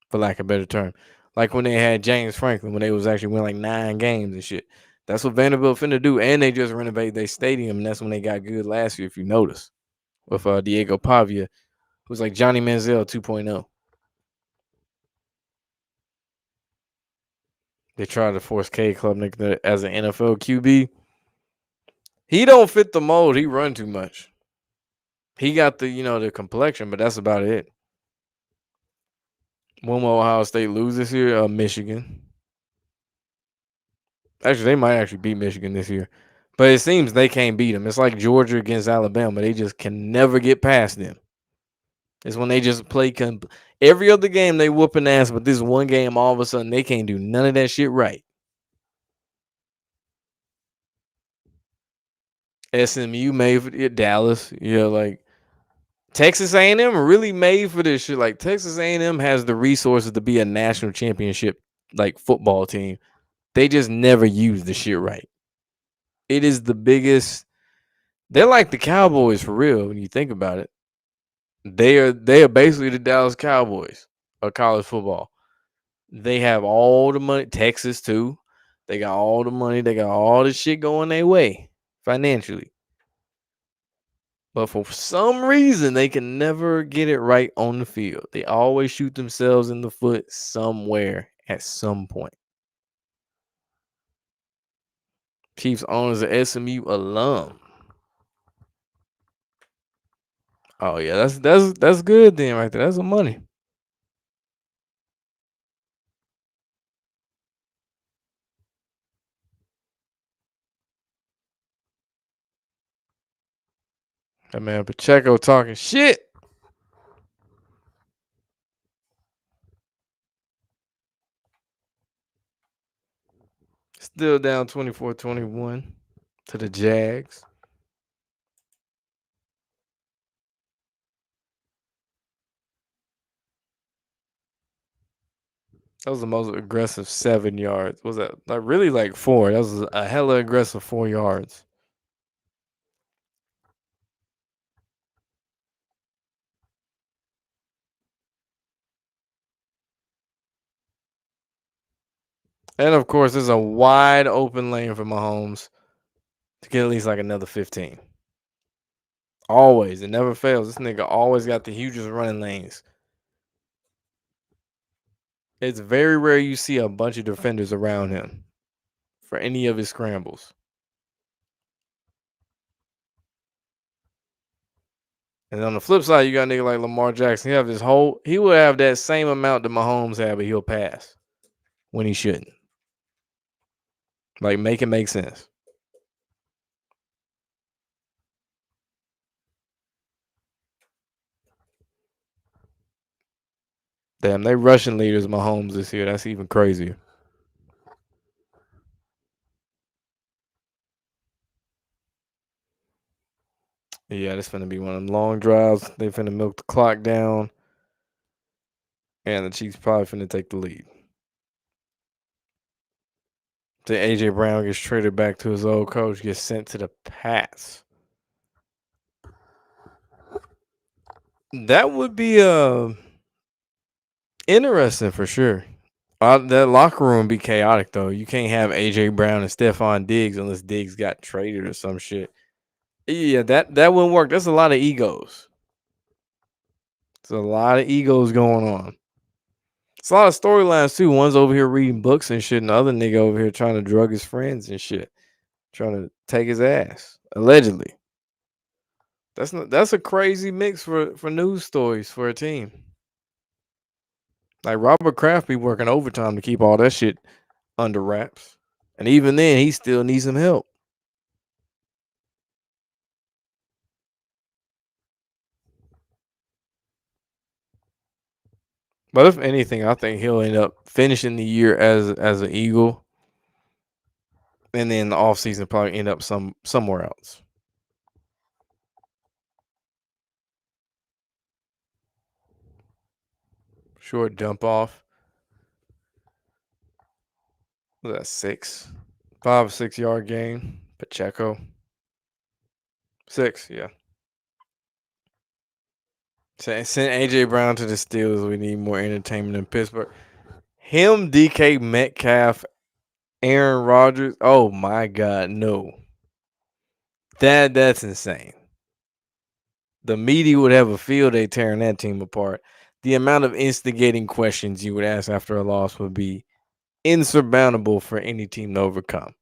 for lack of a better term. Like when they had James Franklin, when they was actually winning like 9 games and shit. That's what Vanderbilt finna do. And they just renovated their stadium, and that's when they got good last year, if you notice. With Diego Pavia, who's like Johnny Manziel 2.0. They tried to force K Klubnik as an NFL QB. He don't fit the mold. He run too much. He got the complexion, but that's about it. When will Ohio State lose this year? Michigan. Actually, they might actually beat Michigan this year. But it seems they can't beat them. It's like Georgia against Alabama. They just can never get past them. It's when they just play every other game they whooping ass, but this one game all of a sudden they can't do none of that shit right. SMU made for it, Dallas, yeah, like Texas A&M really made for this shit. Like Texas A&M has the resources to be a national championship like football team. They just never use the shit right. It is the biggest. They're like the Cowboys for real when you think about it. They are basically the Dallas Cowboys of college football. They have all the money. Texas too. They got all the money. They got all the shit going their way financially. But for some reason, they can never get it right on the field. They always shoot themselves in the foot somewhere at some point. Chiefs owners an SMU alum. Oh yeah, that's good then right there. That's some money. That man Pacheco talking shit. Still down 24-21 to the Jags. That was the most aggressive 7 yards. Was that like really like 4? That was a hella aggressive 4 yards. And of course, there's a wide open lane for Mahomes to get at least like another 15. Always. It never fails. This nigga always got the hugest running lanes. It's very rare you see a bunch of defenders around him for any of his scrambles. And on the flip side, you got a nigga like Lamar Jackson. He will have that same amount that Mahomes had, but he'll pass when he shouldn't. Like, make it make sense. Damn, they rushing leaders Mahomes this year. That's even crazier. Yeah, this finna be one of them long drives. They finna milk the clock down. And the Chiefs probably finna take the lead. Then AJ Brown gets traded back to his old coach, gets sent to the Pats. That would be interesting for sure. That locker room be chaotic though. You can't have AJ Brown and Stephon Diggs unless Diggs got traded or some shit. Yeah, that wouldn't work. That's a lot of egos. It's a lot of egos going on. It's a lot of storylines too. One's over here reading books and shit, and the other nigga over here trying to drug his friends and shit, trying to take his ass allegedly. That's a crazy mix for news stories for a team. Like Robert Kraft be working overtime to keep all that shit under wraps, and even then, he still needs some help. But if anything, I think he'll end up finishing the year as an Eagle, and then the offseason probably end up somewhere else. Short dump off. Was that 6? 5 or 6 yard gain. Pacheco. 6, yeah. Send AJ Brown to the Steelers. We need more entertainment in Pittsburgh. Him, DK Metcalf, Aaron Rodgers. Oh my God, no. That's insane. The media would have a field day tearing that team apart. The amount of instigating questions you would ask after a loss would be insurmountable for any team to overcome.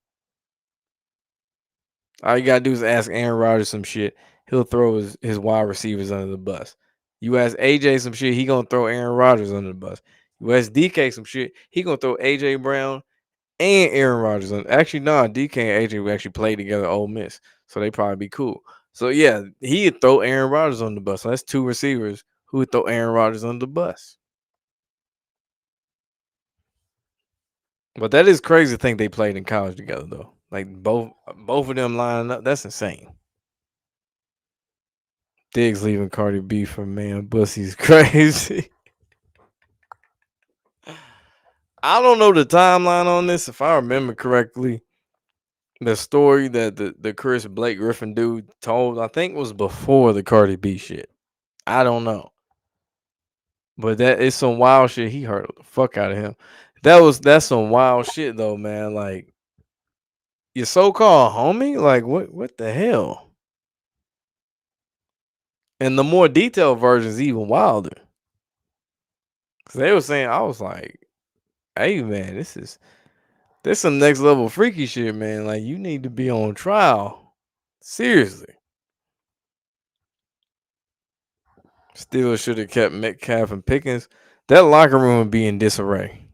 All you gotta do is ask Aaron Rodgers some shit. He'll throw his wide receivers under the bus. You ask AJ some shit, he gonna throw Aaron Rodgers under the bus. You ask DK some shit, he gonna throw AJ Brown and Aaron Rodgers. Actually, no, DK and AJ would actually play together at Ole Miss, so they probably be cool. So yeah, he'd throw Aaron Rodgers on the bus. So that's two receivers who would throw Aaron Rodgers on the bus. But that is crazy to think they played in college together though. Like both of them lining up. That's insane. Diggs leaving Cardi B for man Bussy's crazy. I don't know the timeline on this. If I remember correctly, the story that the Chris Blake Griffin dude told, I think was before the Cardi B shit. I don't know. But that is some wild shit. He hurt the fuck out of him. That's some wild shit though, man. Like your so-called homie? Like what the hell? And the more detailed version is even wilder. Cause they were saying, I was like, hey man, this some next level freaky shit, man. Like you need to be on trial. Seriously. Still should have kept Metcalf and Pickens. That locker room would be in disarray.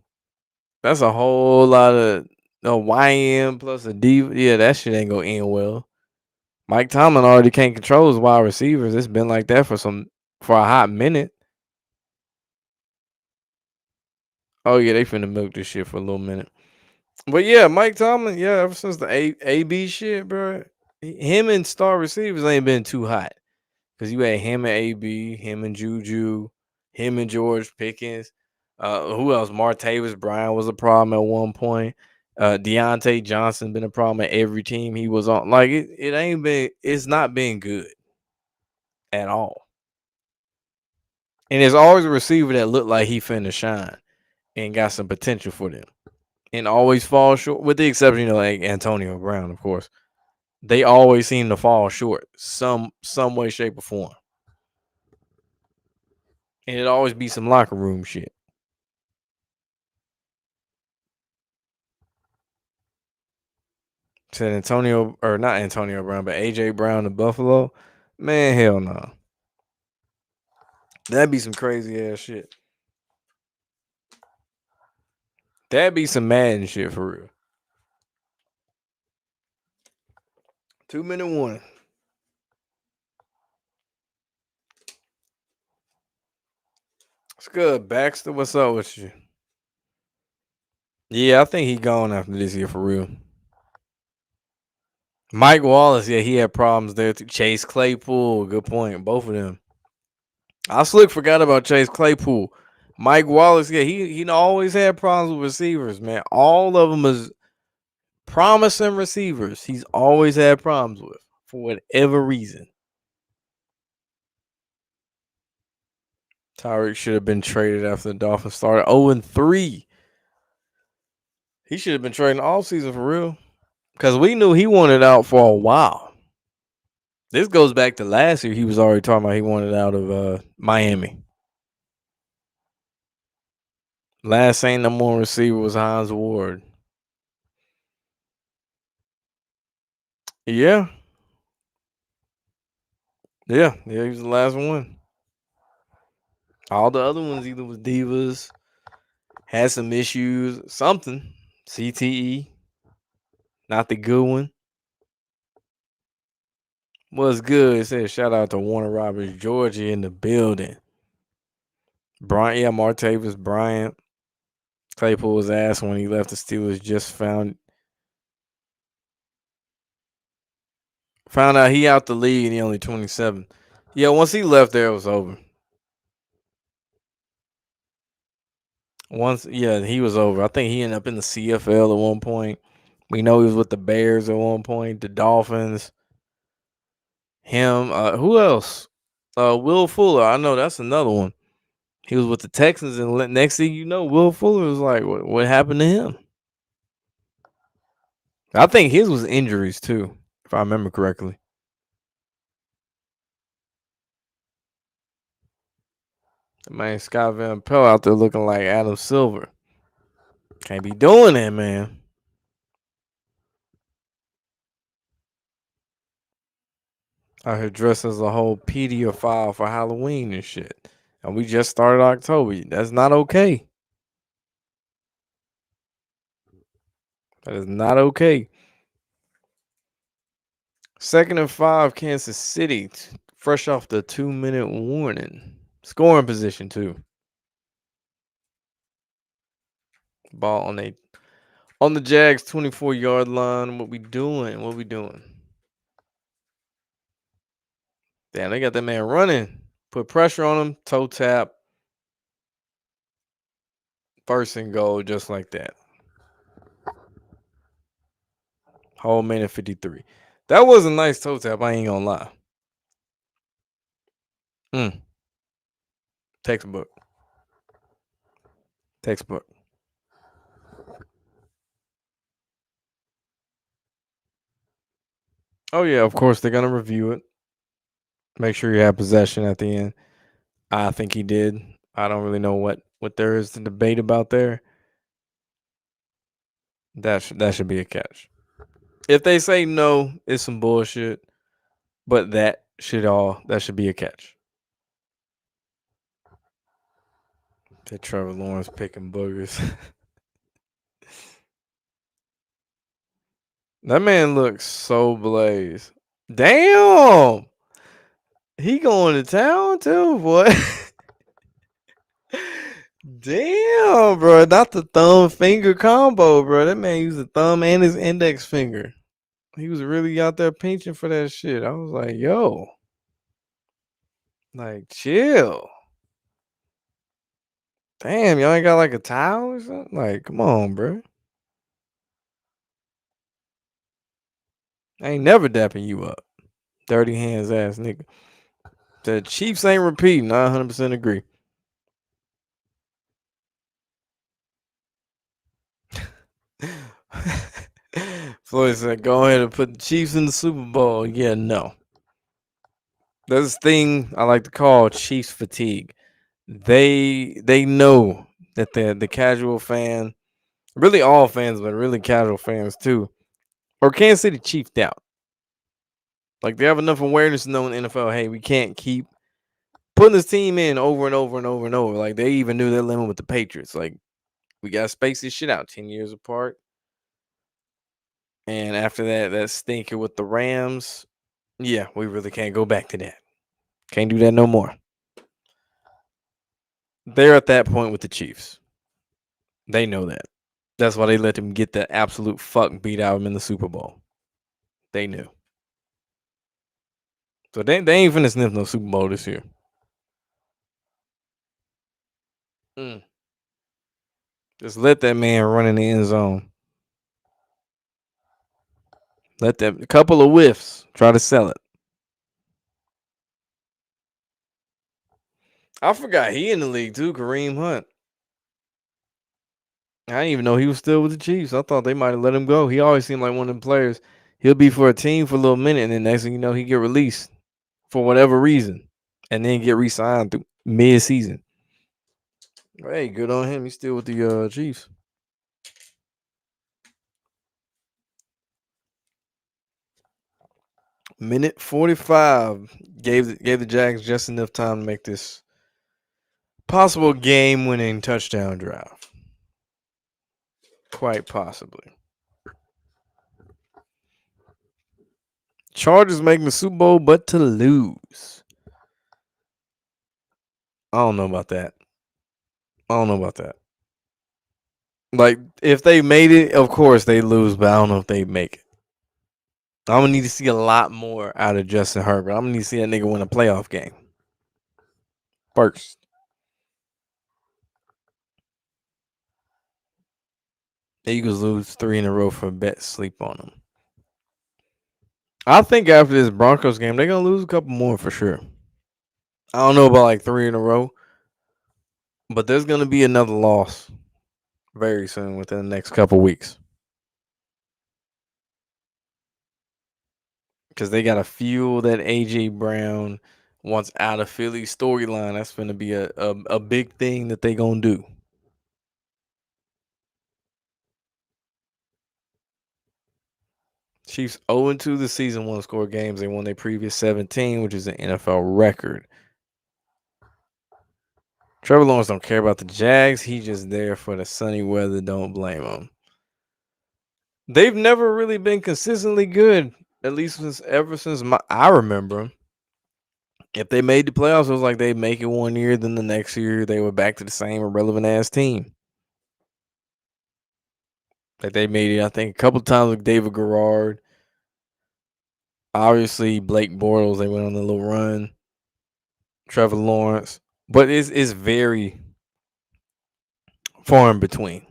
That's a whole lot of a YM plus a D. Yeah, that shit ain't gonna end well. Mike Tomlin already can't control his wide receivers. It's been like that for a hot minute. Oh yeah, they finna milk this shit for a little minute. But yeah, Mike Tomlin, yeah, ever since the AB shit, bro, him and star receivers ain't been too hot. Cause you had him and AB, him and Juju, him and George Pickens. Who else? Martavis Bryant was a problem at one point. Deontay Johnson been a problem at every team he was on. Like it ain't been. It's not been good at all. And there's always a receiver that looked like he finna shine and got some potential for them, and always fall short. With the exception of like Antonio Brown, of course. They always seem to fall short some way, shape, or form. And it always be some locker room shit. Said Antonio or not Antonio Brown, but AJ Brown to Buffalo. Man, hell no. That'd be some crazy ass shit. That'd be some Madden shit for real. 2-minute warning. It's good. Baxter, what's up with you? Yeah, I think he gone after this year for real. Mike Wallace, yeah, he had problems there too. Chase Claypool, good point. Both of them. I slick forgot about Chase Claypool. Mike Wallace, yeah, he always had problems with receivers, man. All of them is promising receivers. He's always had problems with for whatever reason. Tyreek should have been traded after the Dolphins started 0-3. He should have been traded all season for real. Because we knew he wanted out for a while. This goes back to last year. He was already talking about he wanted out of Miami. Last ain't number one receiver was Hines Ward. Yeah. Yeah, he was the last one. All the other ones either was divas, had some issues, something. CTE, not the good one. Was good. It said shout out to Warner Roberts, Georgia in the building. Bryant, yeah, Martavis Bryant. Claypool was asked when he left the Steelers. Just found out he out the league and he only 27. Yeah, once he left there, it was over. Once, yeah, he was over. I think he ended up in the CFL at one point. We know he was with the Bears at one point, the Dolphins. Him, who else? Will Fuller. I know that's another one. He was with the Texans, and next thing you know, Will Fuller was like, what happened to him? I think his was injuries too, if I remember correctly. Man, Scott Van Pelt out there looking like Adam Silver. Can't be doing that, man. Out here dressed as a whole pedophile for Halloween and shit. And we just started October. That's not okay. That is not okay. 2nd and 5, Kansas City. Fresh off the 2-minute warning. Scoring position, too. Ball on the Jags 24-yard line. What we doing? What we doing? Damn, they got that man running. Put pressure on him. Toe tap. First and goal, just like that. Whole minute 53. That was a nice toe tap. I ain't gonna lie. Textbook. Textbook. Oh yeah, of course they're gonna review it. Make sure you have possession at the end. I think he did. I don't really know what there is to debate about there. That should be a catch. If they say no, it's some bullshit. But that should be a catch. That Trevor Lawrence picking boogers. That man looks so blazed. Damn. He going to town too, boy. Damn, bro. Not the thumb finger combo, bro. That man used the thumb and his index finger. He was really out there pinching for that shit. I was like, yo. Like, chill. Damn, y'all ain't got like a towel or something? Like, come on, bro. I ain't never dapping you up. Dirty hands ass nigga. The Chiefs ain't repeating. I 100% agree. Floyd said, go ahead and put the Chiefs in the Super Bowl. Yeah, no. There's this thing I like to call Chiefs fatigue. They know that the casual fan, really all fans, but really casual fans too, or Kansas City chiefed out. Like they have enough awareness to know in the NFL, hey, we can't keep putting this team in over and over and over and over. Like they even knew their limit with the Patriots. Like we gotta space this shit out 10 years apart. And after that stinker with the Rams, yeah, we really can't go back to that. Can't do that no more. They're at that point with the Chiefs. They know that. That's why they let them get the absolute fuck beat out of them in the Super Bowl. They knew. So they ain't finna sniff no Super Bowl this year. Just let that man run in the end zone. Let that a couple of whiffs try to sell it. I forgot he in the league too, Kareem Hunt. I didn't even know he was still with the Chiefs. I thought they might have let him go. He always seemed like one of them players. He'll be for a team for a little minute, and then next thing you know, he get released for whatever reason, and then get re-signed through mid-season. Hey, good on him. He's still with the Chiefs. Minute 45 gave the Jags just enough time to make this possible game-winning touchdown drive. Quite possibly. Chargers making the Super Bowl, but to lose. I don't know about that. Like, if they made it, of course they lose, but I don't know if they make it. I'm gonna need to see a lot more out of Justin Herbert. I'm gonna need to see that nigga win a playoff game first. The Eagles lose 3 in a row for bet sleep on them. I think after this Broncos game, they're gonna lose a couple more for sure. I don't know about like 3 in a row, but there's gonna be another loss very soon within the next couple weeks. Because they got to fuel that AJ Brown wants out of Philly storyline. That's going to be a big thing that they going to do. Chiefs 0-2 the season, one score games. They won their previous 17, which is an NFL record. Trevor Lawrence don't care about the Jags. He's just there for the sunny weather. Don't blame him. They've never really been consistently good, at least ever since I remember. If they made the playoffs, it was like they make it one year, then the next year they were back to the same irrelevant ass team. Like they made it, I think, a couple times with David Garrard. Obviously, Blake Bortles, they went on a little run. Trevor Lawrence, but it's very far in between.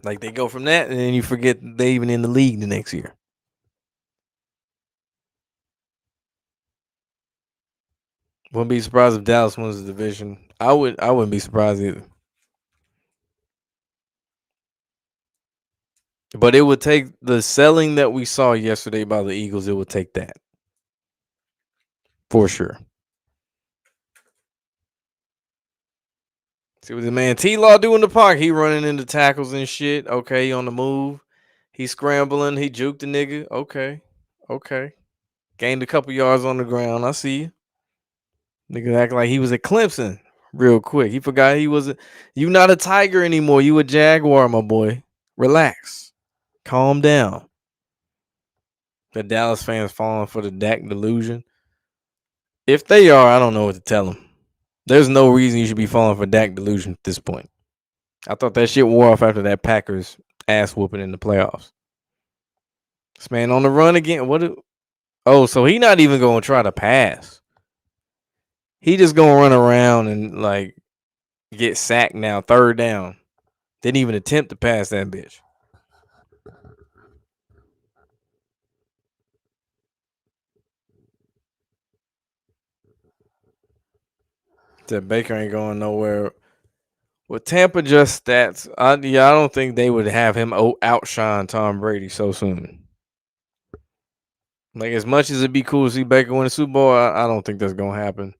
Like they go from that, and then you forget they even in the league the next year. Wouldn't be surprised if Dallas wins the division. I wouldn't be surprised either. But it would take the selling that we saw yesterday by the Eagles. It would take that for sure. See what the man T Law do in the park. He running into tackles and shit. Okay, he on the move. He scrambling. He juked the nigga. Okay, okay. Gained a couple yards on the ground. I see you. Nigga act like he was at Clemson real quick. He forgot he was. You not a Tiger anymore. You a Jaguar, my boy. Relax. Calm down. The Dallas fans falling for the Dak delusion. If they are, I don't know what to tell them. There's no reason you should be falling for Dak delusion at this point. I thought that shit wore off after that Packers ass whooping in the playoffs. This man on the run again. Oh, so he not even going to try to pass. He just going to run around and like get sacked now, third down. Didn't even attempt to pass that bitch. That Baker ain't going nowhere. With Tampa just stats, I don't think they would have him outshine Tom Brady so soon. Like as much as it'd be cool to see Baker win a Super Bowl, I don't think that's gonna happen.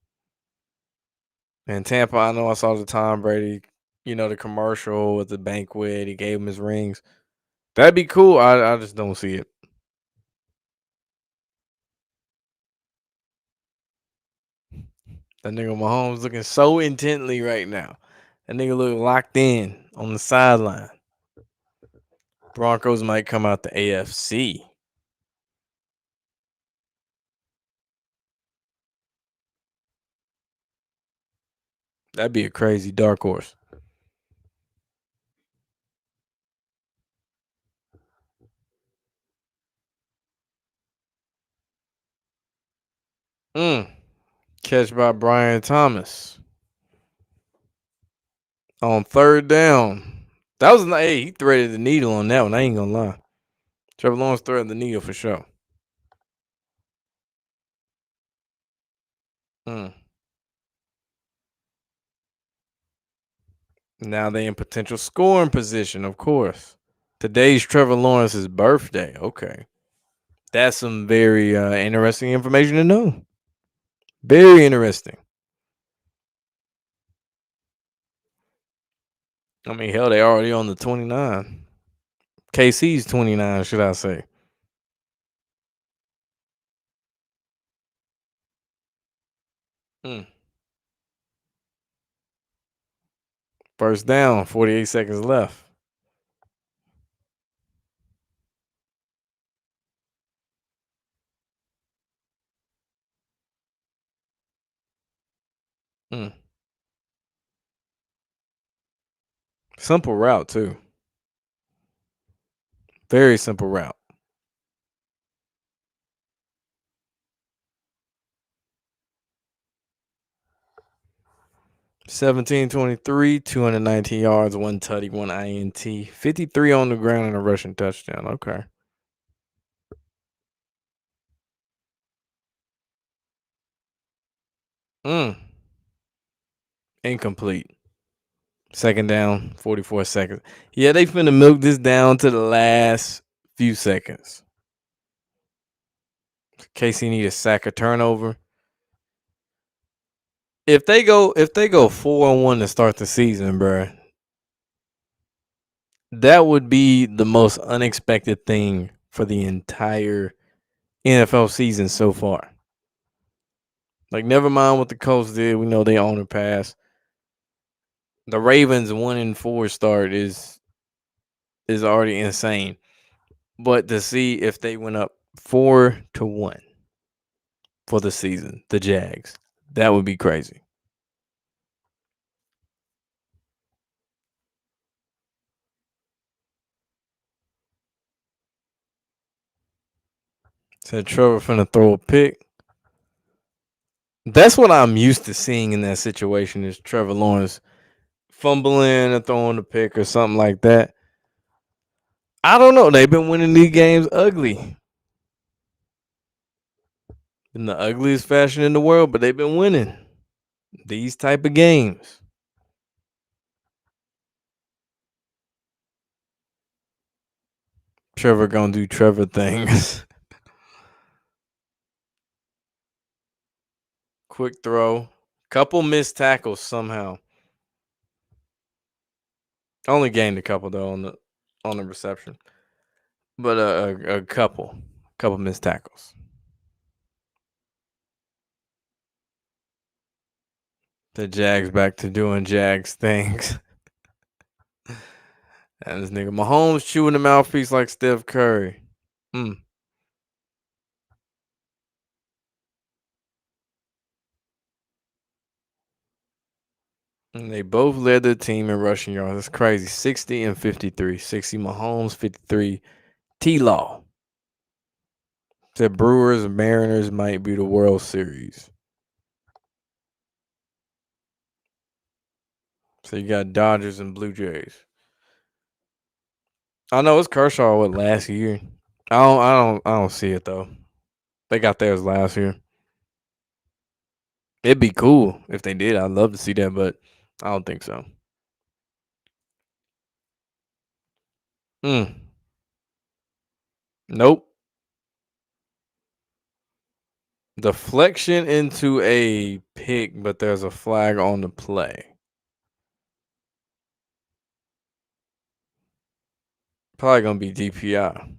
And Tampa, I know I saw the Tom Brady, the commercial with the banquet. He gave him his rings. That'd be cool. I just don't see it. That nigga Mahomes looking so intently right now. That nigga look locked in on the sideline. Broncos might come out the AFC. That'd be a crazy dark horse. Catch by Brian Thomas on third down. That was he threaded the needle on that one. I ain't gonna lie. Trevor Lawrence threaded the needle for sure. Now they in potential scoring position, of course. Today's Trevor Lawrence's birthday. Okay. That's some very interesting information to know. Very interesting. I mean, hell, they already on the 29. KC's 29, should I say. First down, 48 seconds left. Simple route, too. Very simple route. 17-23, 219 yards, 1 tutty, 1 INT, 53 on the ground and a rushing touchdown. Okay. Incomplete. Second down, 44 seconds. Yeah, they finna milk this down to the last few seconds. Casey need a sack or turnover. If they go 4-1 to start the season, bro, that would be the most unexpected thing for the entire NFL season so far. Like, never mind what the Colts did. We know they own the pass. The Ravens 1-4 start is is already insane. But to see if they went up 4-1 for the season, the Jags, that would be crazy. Said Trevor finna throw a pick. That's what I'm used to seeing in that situation is Trevor Lawrence fumbling or throwing a pick or something like that. I don't know. They've been winning these games ugly. In the ugliest fashion in the world, but they've been winning these type of games. Trevor gonna do Trevor things. Quick throw. Couple missed tackles somehow. Only gained a couple though on the reception. But a couple missed tackles. The Jags back to doing Jags things. And this nigga Mahomes chewing the mouthpiece like Steph Curry. Mm. And they both led their team in rushing yards. That's crazy. 60 and 53. 60 Mahomes, 53 T Law. Said Brewers and Mariners might be the World Series. So you got Dodgers and Blue Jays. I know it's Kershaw with last year. I don't see it though. They got theirs last year. It'd be cool if they did. I'd love to see that, but I don't think so. Mm. Nope. Deflection into a pick, but there's a flag on the play. Probably gonna be DPI.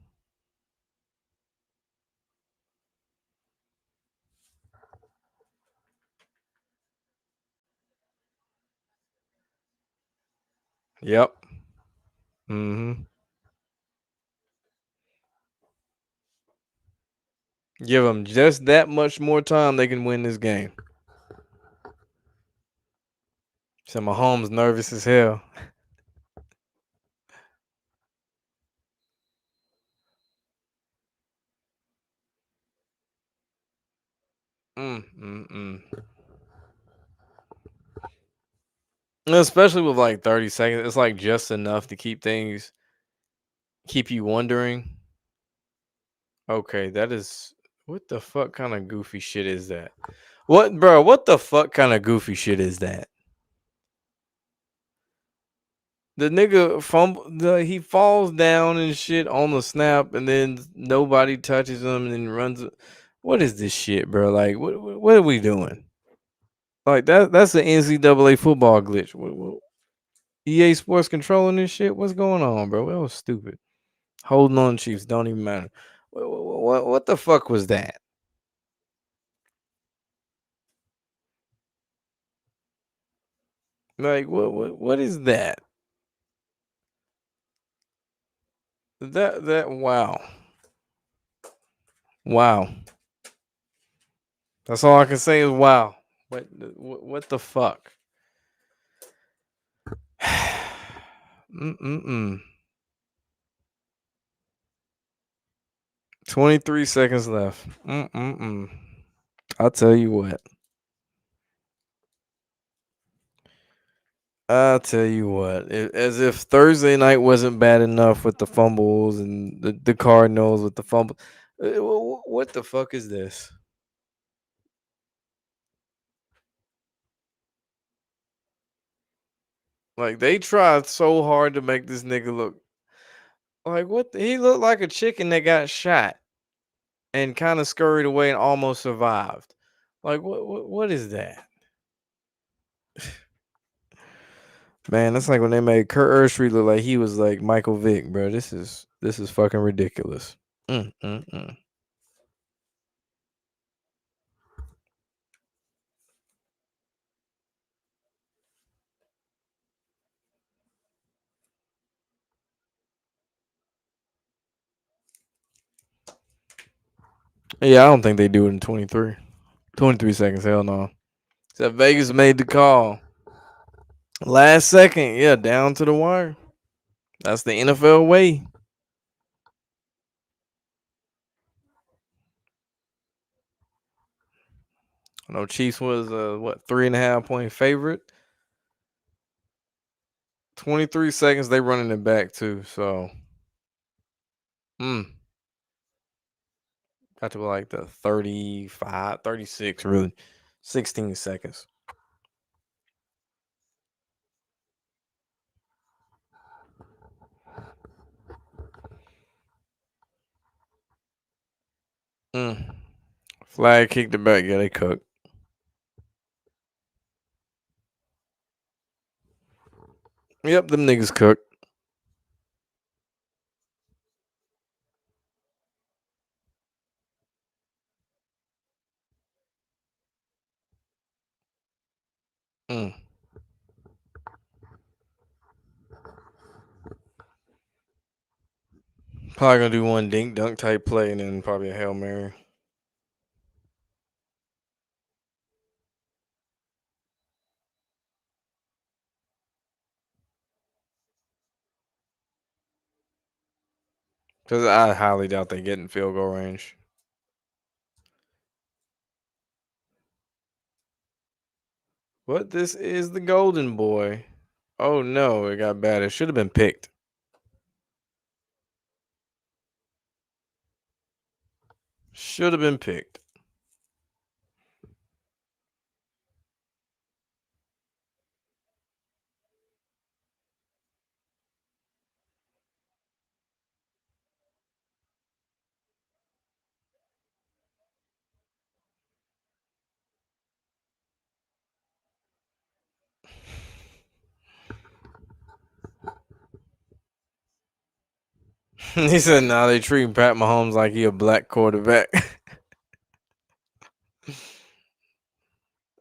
Yep. Mm-hmm. Give them just that much more time, they can win this game. So Mahomes nervous as hell. Mm. Especially with like 30 seconds, it's like just enough to keep you wondering. Okay, that is what the fuck kind of goofy shit is that? What, bro? What the fuck kind of goofy shit is that? The nigga he falls down and shit on the snap, and then nobody touches him, and then runs. What is this shit, bro? Like, what are we doing? Like that's the NCAA football glitch. EA Sports controlling this shit. What's going on, bro? That was stupid. Holding on Chiefs don't even matter. What the fuck was that? Like what is that? That wow. Wow. That's all I can say is wow. What the fuck? Mm-mm-mm. 23 seconds left. Mm-mm-mm. I'll tell you what. I'll tell you what. As if Thursday night wasn't bad enough with the fumbles and the Cardinals with the fumble. What the fuck is this? Like they tried so hard to make this nigga look like he looked like a chicken that got shot and kind of scurried away and almost survived. Like what is that? Man, that's like when they made Kurt Urshry look like he was like Michael Vick, bro. This is fucking ridiculous. Mm. Yeah, I don't think they do it in 23. 23 seconds. Hell no. Except Vegas made the call. Last second. Yeah, down to the wire. That's the NFL way. I know Chiefs was what 3.5 point favorite. 23 seconds. They running it back too. So, hmm. Got to be like the 35, 36, really. 16 seconds. Mm. Flag kicked it back. Yeah, they cooked. Yep, them niggas cooked. Mm. Probably gonna do one dink dunk type play and then probably a Hail Mary. Because I highly doubt they get in field goal range. But this is the golden boy. Oh no, it got bad. It should have been picked. Should have been picked. He said, "Nah, they treating Pat Mahomes like he a black quarterback."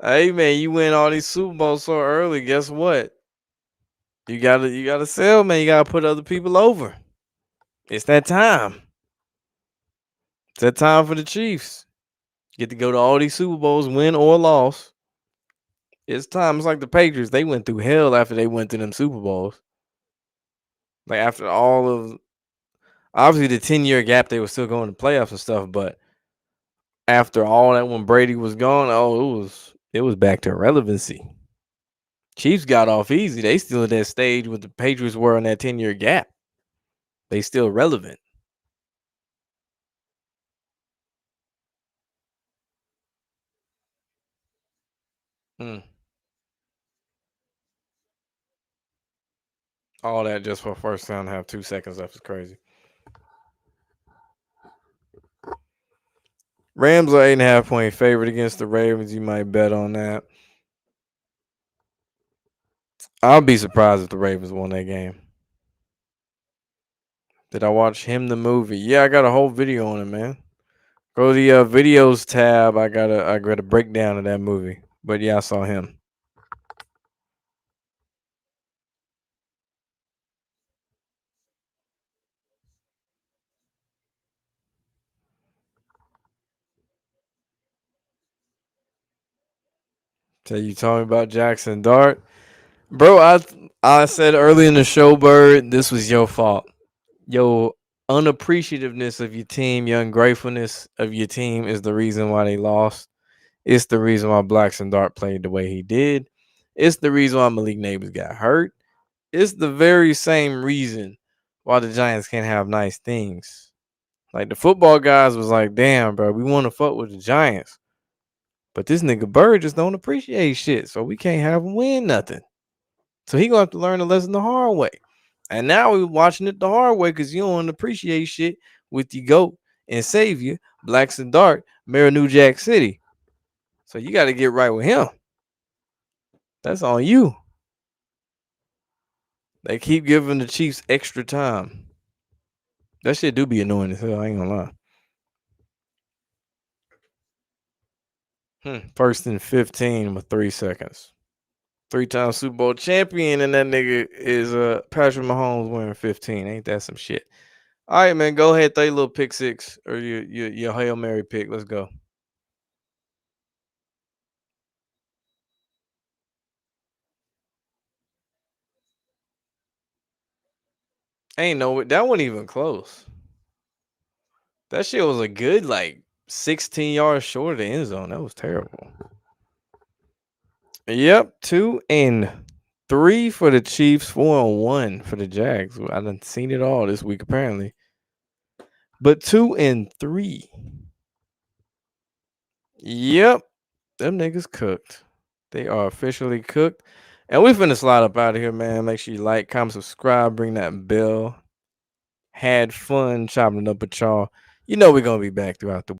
Hey man, you win all these Super Bowls so early. Guess what? You gotta sell, man. You gotta put other people over. It's that time. It's that time for the Chiefs. Get to go to all these Super Bowls, win or loss. It's time. It's like the Patriots. They went through hell after they went to them Super Bowls. Like after all of obviously the 10-year gap, they were still going to playoffs and stuff. But after all that, when Brady was gone, it was back to relevancy. Chiefs got off easy. They still at that stage where the Patriots were in that 10-year gap. They still relevant. Hmm. All that just for first down to have 2 seconds left is crazy. Rams are 8.5 point favorite against the Ravens. You might bet on that. I'll be surprised if the Ravens won that game. Did I watch him the movie? Yeah, I got a whole video on it, man. Go to the videos tab. I got a breakdown of that movie. But yeah, I saw him. So you told me about Jackson Dart, bro. I said early in the show, Bird, this was your fault. Your unappreciativeness of your team, your ungratefulness of your team is the reason why they lost. It's the reason why Blackson Dart played the way he did. It's the reason why Malik Neighbors got hurt. It's the very same reason why the Giants can't have nice things. Like the football guys was like, damn, bro, we want to fuck with the Giants. But this nigga Bird just don't appreciate shit. So we can't have him win nothing. So he gonna have to learn the lesson the hard way. And now we're watching it the hard way because you don't appreciate shit with your GOAT and savior, Blackson Dart, Mayor of New Jack City. So you got to get right with him. That's on you. They keep giving the Chiefs extra time. That shit do be annoying as hell. I ain't gonna lie. First and 15 with 3 seconds. 3-time Super Bowl champion, and that nigga is Patrick Mahomes wearing 15. Ain't that some shit? All right, man. Go ahead, throw your little pick six or your Hail Mary pick. Let's go. Ain't no that wasn't even close. That shit was a good like 16 yards short of the end zone. That was terrible. Yep, 2-3 for the Chiefs, 4-1 for the Jags. I done seen it all this week apparently. But 2-3. Yep, them niggas cooked. They are officially cooked. And we finna slide up out of here, man. Make sure you like, comment, subscribe, bring that bell. Had fun chopping it up with y'all. You know we're gonna be back throughout the